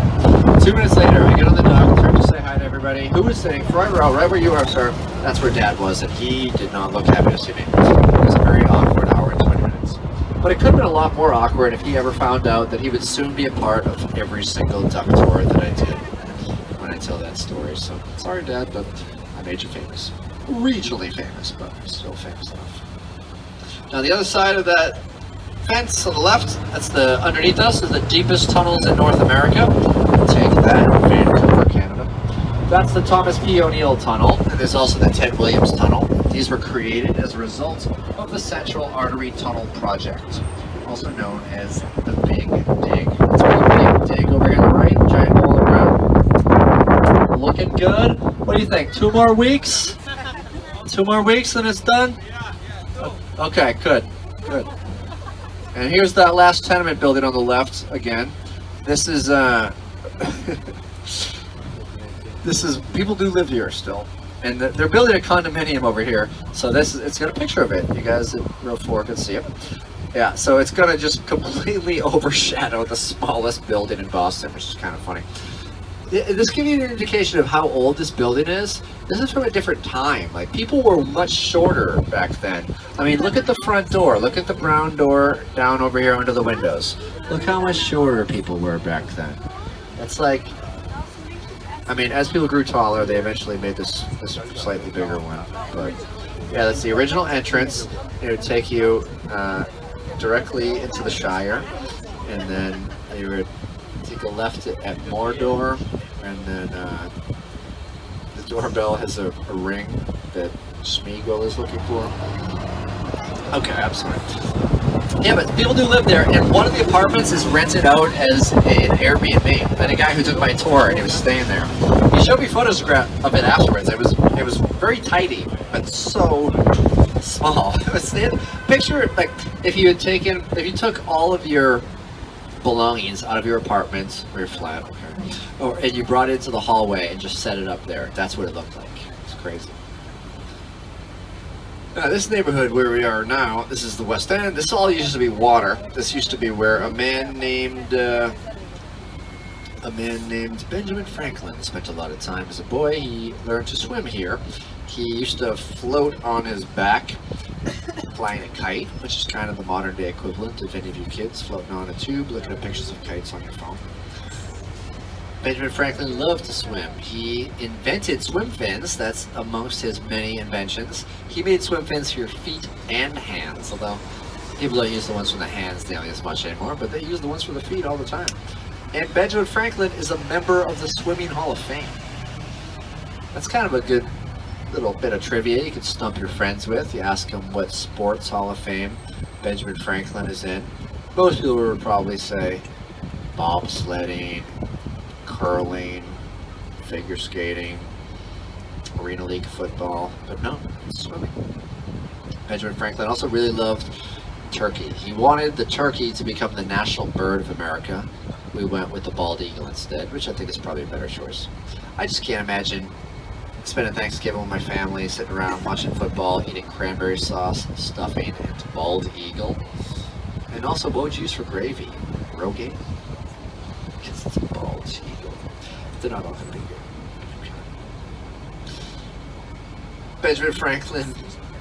2 minutes later, I get on the dock, turn to say hi to everybody. Who was sitting front row, right where you are, sir? That's where Dad was, and he did not look happy to see me. It was a very awkward hour and 20 minutes. But it could have been a lot more awkward if he ever found out that he would soon be a part of every single duck tour that I did when I tell that story. So, sorry, Dad, but I made you famous. Regionally famous, but still famous enough. Now the other side of that fence on the left, that's the underneath us is the deepest tunnels in North America. Take that, Vancouver, Canada. That's the Thomas P. O'Neill Tunnel, and there's also the Ted Williams Tunnel. These were created as a result of the Central Artery Tunnel Project, also known as the Big Dig. It's called the Big Dig over here on the right, giant hole in the ground. Looking good. What do you think? 2 more weeks? 2 more weeks and it's done? Okay, good. And here's that last tenement building on the left again. This is people do live here still. And they're building a condominium over here. So it's got a picture of it. You guys at row 4 can see it. Yeah, so it's gonna just completely overshadow the smallest building in Boston, which is kind of funny. This gives you an indication of how old this building is. This is from a different time. Like, people were much shorter back then. I mean, look at the front door. Look at the brown door down over here under the windows. Look how much shorter people were back then. It's like, I mean, as people grew taller, they eventually made this slightly bigger one. But yeah, that's the original entrance. It would take you directly into the Shire, and then you would take a left at Mordor, and then the doorbell has a ring that Smeagol is looking for. Okay, I'm sorry. Yeah, but people do live there, and one of the apartments is rented out as an Airbnb. And a guy who took my tour, and he was staying there. He showed me photos of it afterwards. It was very tidy, but so small. Picture like if you took all of your belongings out of your apartment or your flat, and you brought it into the hallway and just set it up there. That's what it looked like. It's crazy. Now, this neighborhood where we are now, this is the West End. This all used to be water. This used to be where a man named Benjamin Franklin spent a lot of time as a boy. He learned to swim here. He used to float on his back, flying a kite, which is kind of the modern day equivalent of any of you kids floating on a tube, looking at pictures of kites on your phone. Benjamin Franklin loved to swim. He invented swim fins. That's amongst his many inventions. He made swim fins for your feet and hands, although people don't use the ones for the hands nearly as much anymore, but they use the ones for the feet all the time. And Benjamin Franklin is a member of the Swimming Hall of Fame. That's kind of a good little bit of trivia you can stump your friends with. You ask them what sports Hall of Fame Benjamin Franklin is in. Most people would probably say bobsledding, curling, figure skating, arena league football, but no, it's swimming. Benjamin Franklin also really loved turkey. He wanted the turkey to become the national bird of America. We went with the bald eagle instead, which I think is probably a better choice. I just can't imagine spending Thanksgiving with my family, sitting around watching football, eating cranberry sauce, stuffing, and bald eagle. And also, what would you use for gravy? Rogaine? Because it's a bald eagle. They're not all going to be good. Benjamin Franklin,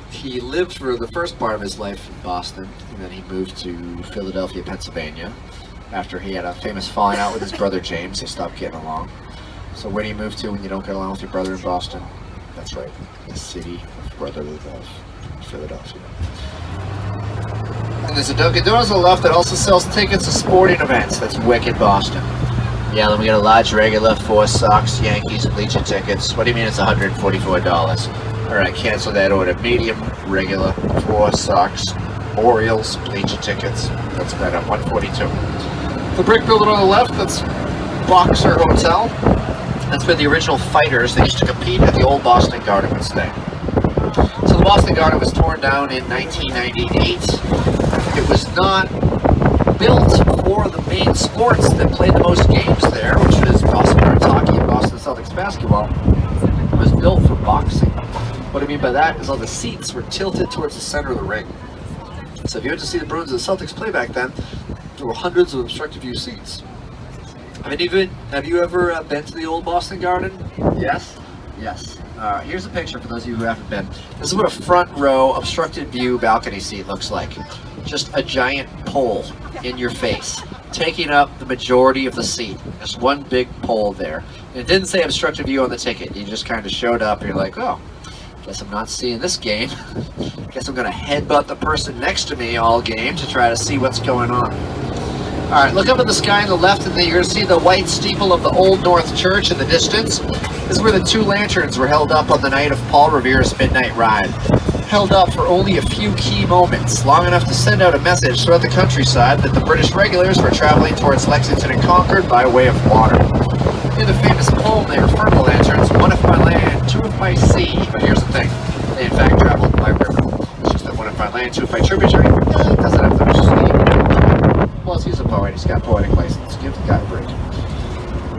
he lived for the first part of his life in Boston, and then he moved to Philadelphia, Pennsylvania. After he had a famous falling out with his brother James, they stopped getting along. So where do you move to when you don't get along with your brother in Boston? That's right, the city of brotherly love, Philadelphia. And there's a Dunkin Donuts on the left that also sells tickets to sporting events. That's wicked Boston. Yeah, then we got a large regular, 4 Sox, Yankees, bleacher tickets. What do you mean it's $144? Alright, cancel that order. Medium, regular, 4 Sox, Orioles, bleacher tickets. That's better, $142. The brick building on the left, that's Boxer Hotel. That's where the original fighters, they used to compete at the old Boston Garden would stay. So the Boston Garden was torn down in 1998. It was not built for the main sports that played the most games there, which is Boston Bruins hockey and Boston Celtics basketball. It was built for boxing. What I mean by that is all the seats were tilted towards the center of the ring. So if you went to see the Bruins and the Celtics play back then, there were hundreds of obstructive view seats. Have you ever been to the old Boston Garden? Yes? Yes. Here's a picture for those of you who haven't been. This is what a front row obstructed view balcony seat looks like. Just a giant pole in your face, taking up the majority of the seat. Just one big pole there. And it didn't say obstructed view on the ticket. You just kind of showed up and you're like, oh, guess I'm not seeing this game. Guess I'm going to headbutt the person next to me all game to try to see what's going on. Alright, look up at the sky on the left and then you're going to see the white steeple of the Old North Church in the distance. This is where the 2 lanterns were held up on the night of Paul Revere's midnight ride. Held up for only a few key moments, long enough to send out a message throughout the countryside that the British regulars were traveling towards Lexington and Concord by way of water. In the famous poem they refer to the lanterns, 1 if by land, 2 if by sea, but here's the thing, they in fact traveled by river. It's just that 1 if by land, 2 if by tributary, it doesn't have to be. Plus he's a poet, he's got poetic license, give the guy a break.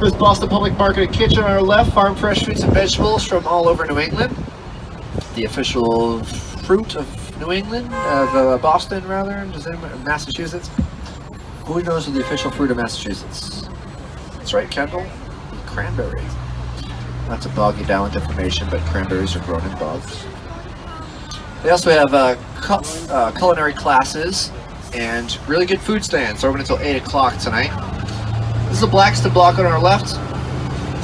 There's Boston Public Market and Kitchen on our left, farm fresh fruits and vegetables from all over New England. The official fruit of New England, of Boston rather, Massachusetts. Who knows the official fruit of Massachusetts? That's right, Kendall. Cranberry. Not to bog you down with information, but cranberries are grown in bogs. They also have culinary classes and really good food stands. They're open until 8 o'clock tonight. This is the Blackston block on our left.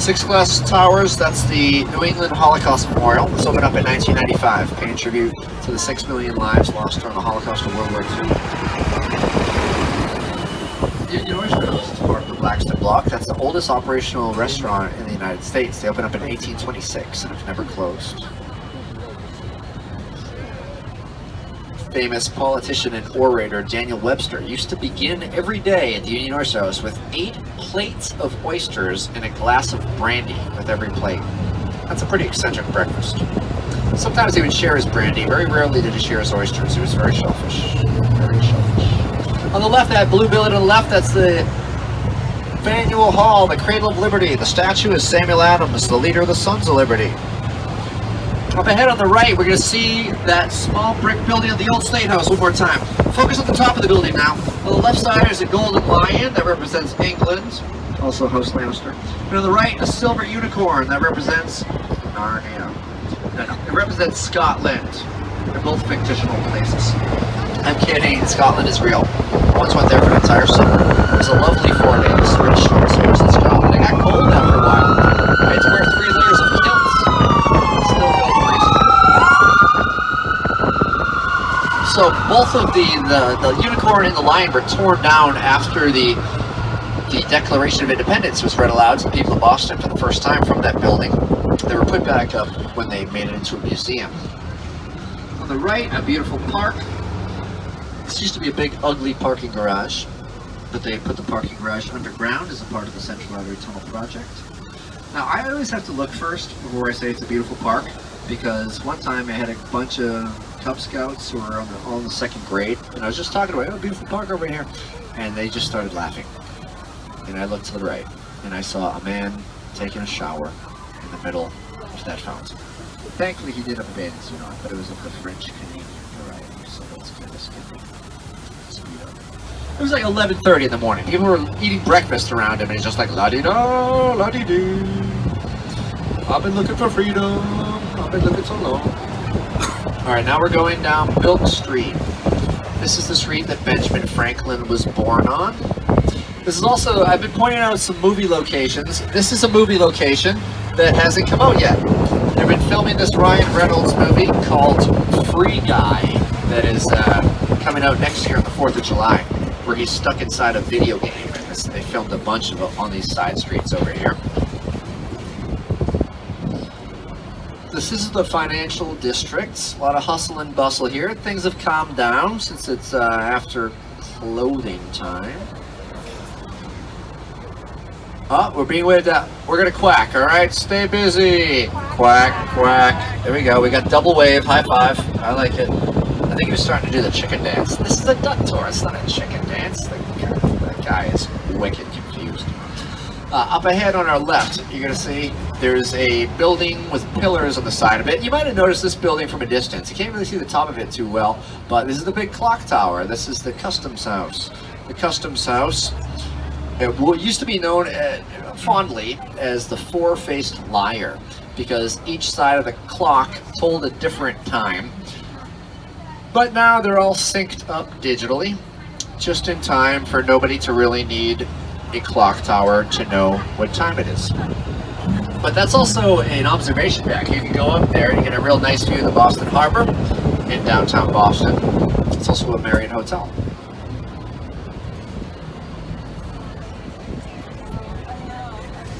6 glass towers, that's the New England Holocaust Memorial. It's opened up in 1995, paying tribute to the 6 million lives lost during the Holocaust of World War II. The Union Oyster House is part of the Blackston block. That's the oldest operational restaurant in the United States. They opened up in 1826 and have never closed. Famous politician and orator Daniel Webster used to begin every day at the Union Oyster House with 8 plates of oysters and a glass of brandy with every plate. That's a pretty eccentric breakfast. Sometimes he would share his brandy. Very rarely did he share his oysters. He was very shellfish. Very shellfish. On the left, that blue building on the left, that's the Manuel Hall, the Cradle of Liberty. The statue is Samuel Adams, the leader of the Sons of Liberty. Up ahead on the right, we're going to see that small brick building of the old State House one more time. Focus on the top of the building now. On the left side is a golden lion that represents England, also House Lannister. And on the right, a silver unicorn that represents Narnia. No, it represents Scotland. They're both fictional places. I'm kidding, Scotland is real. I once went there for an entire summer. It was a lovely 4 days, rich short summers in Scotland. It got cold after a while. I had to wear 3 layers of kilts. Still felt nice. So both of the unicorn and the lion were torn down after the Declaration of Independence was read aloud to the people of Boston for the first time from that building. They were put back up when they made it into a museum. On the right, a beautiful park. This used to be a big, ugly parking garage, but they put the parking garage underground as a part of the Central Artery Tunnel project. Now, I always have to look first before I say it's a beautiful park, because one time I had a bunch of Cub Scouts who were all in the 2nd grade, and I was just talking about, oh, beautiful park over here, and they just started laughing. And I looked to the right, and I saw a man taking a shower in the middle of that fountain. Thankfully, he did have a bathing suit on, but it was of the French Canadian variety, so that's kind of scary. It was like 11:30 in the morning. People were eating breakfast around him, and he's just like, la-di-da, la-di-dee. I've been looking for freedom. I've been looking so long. All right, now we're going down Milk Street. This is the street that Benjamin Franklin was born on. This is also, I've been pointing out some movie locations. This is a movie location that hasn't come out yet. They've been filming this Ryan Reynolds movie called Free Guy that is coming out next year on the 4th of July, where he's stuck inside a video game. And they filmed a bunch of it on these side streets over here. This is the financial district. A lot of hustle and bustle here. Things have calmed down since it's after clothing time. Oh, we're being waved out. We're gonna quack, all right? Stay busy. Quack, quack. There we go. We got double wave. High five. I like it. I think he was starting to do the chicken dance. This is a duck tour. It's not a chicken dance. That guy is wicked confused. Up ahead on our left, you're gonna see there's a building with pillars on the side of it. You might have noticed this building from a distance. You can't really see the top of it too well, but this is the big clock tower. This is the customs house. The customs house, it used to be known fondly as the four-faced liar, because each side of the clock told a different time. But now they're all synced up digitally, just in time for nobody to really need a clock tower to know what time it is. But that's also an observation deck. You can go up there and you get a real nice view of the Boston Harbor in downtown Boston. It's also a Marriott hotel.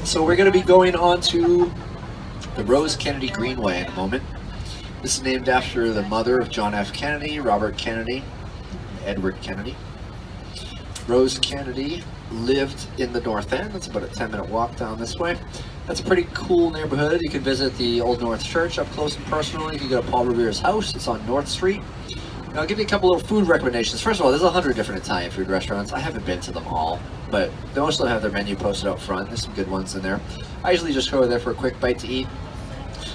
So we're going to be going on to the Rose Kennedy Greenway in a moment. This is named after the mother of John F. Kennedy, Robert Kennedy, Edward Kennedy. Rose Kennedy lived in the North End. That's about a 10-minute walk down this way. That's a pretty cool neighborhood. You can visit the Old North Church up close and personal. You can go to Paul Revere's house. It's on North Street. Now, I'll give you a couple little food recommendations. First of all, there's 100 different Italian food restaurants. I haven't been to them all, but they also have their menu posted out front. There's some good ones in there. I usually just go over there for a quick bite to eat.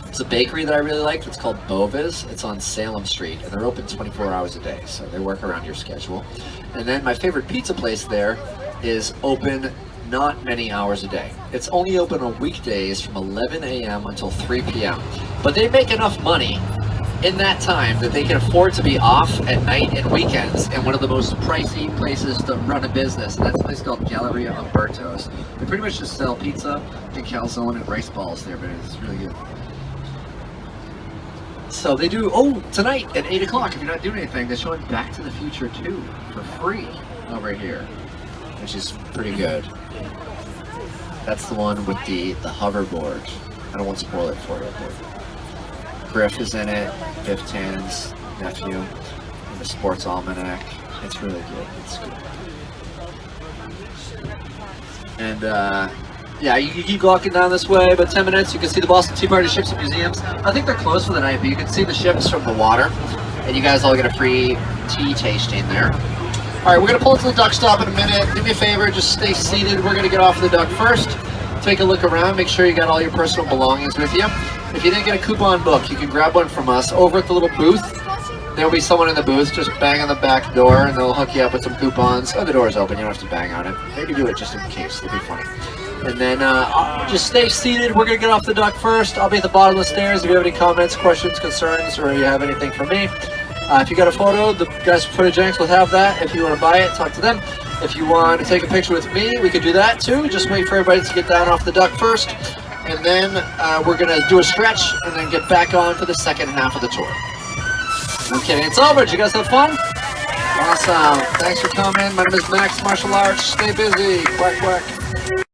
There's a bakery that I really like. It's called Bova's. It's on Salem Street, and they're open 24 hours a day, so they work around your schedule. And then my favorite pizza place there is open not many hours a day. It's only open on weekdays from 11 a.m. until 3 p.m. But they make enough money in that time that they can afford to be off at night and weekends in one of the most pricey places to run a business, and that's a place called Galleria Umberto's. They pretty much just sell pizza and calzone and rice balls there, but it's really good. So they do, tonight at 8 o'clock, if you're not doing anything, they're showing Back to the Future 2 for free over here, which is pretty good. That's the one with the hoverboard. I don't want to spoil it for you, but Griff is in it, Biff Tannen's nephew, and the Sports Almanac. It's really good. It's good. And yeah, you can keep walking down this way, about 10 minutes, you can see the Boston Tea Party ships and museums. I think they're closed for the night, but you can see the ships from the water, and you guys all get a free tea tasting there. All right, we're gonna pull into the duck stop in a minute. Do me a favor, just stay seated. We're gonna get off the duck first. Take a look around, make sure you got all your personal belongings with you. If you didn't get a coupon book, you can grab one from us over at the little booth. There'll be someone in the booth. Just bang on the back door and they'll hook you up with some coupons. Oh, the door's open. You don't have to bang on it. Maybe do it just in case. It'll be funny. And then just stay seated. We're going to get off the dock first. I'll be at the bottom of the stairs. If you have any comments, questions, concerns, or you have anything for me. If you got a photo, the guys from Footage Yanks will have that. If you want to buy it, talk to them. If you want to take a picture with me, we could do that too. Just wait for everybody to get down off the duck first. And then we're going to do a stretch and then get back on for the second half of the tour. Okay, it's over. Did you guys have fun? Awesome. Thanks for coming. My name is Max Martial Arts. Stay busy. Quack, quack.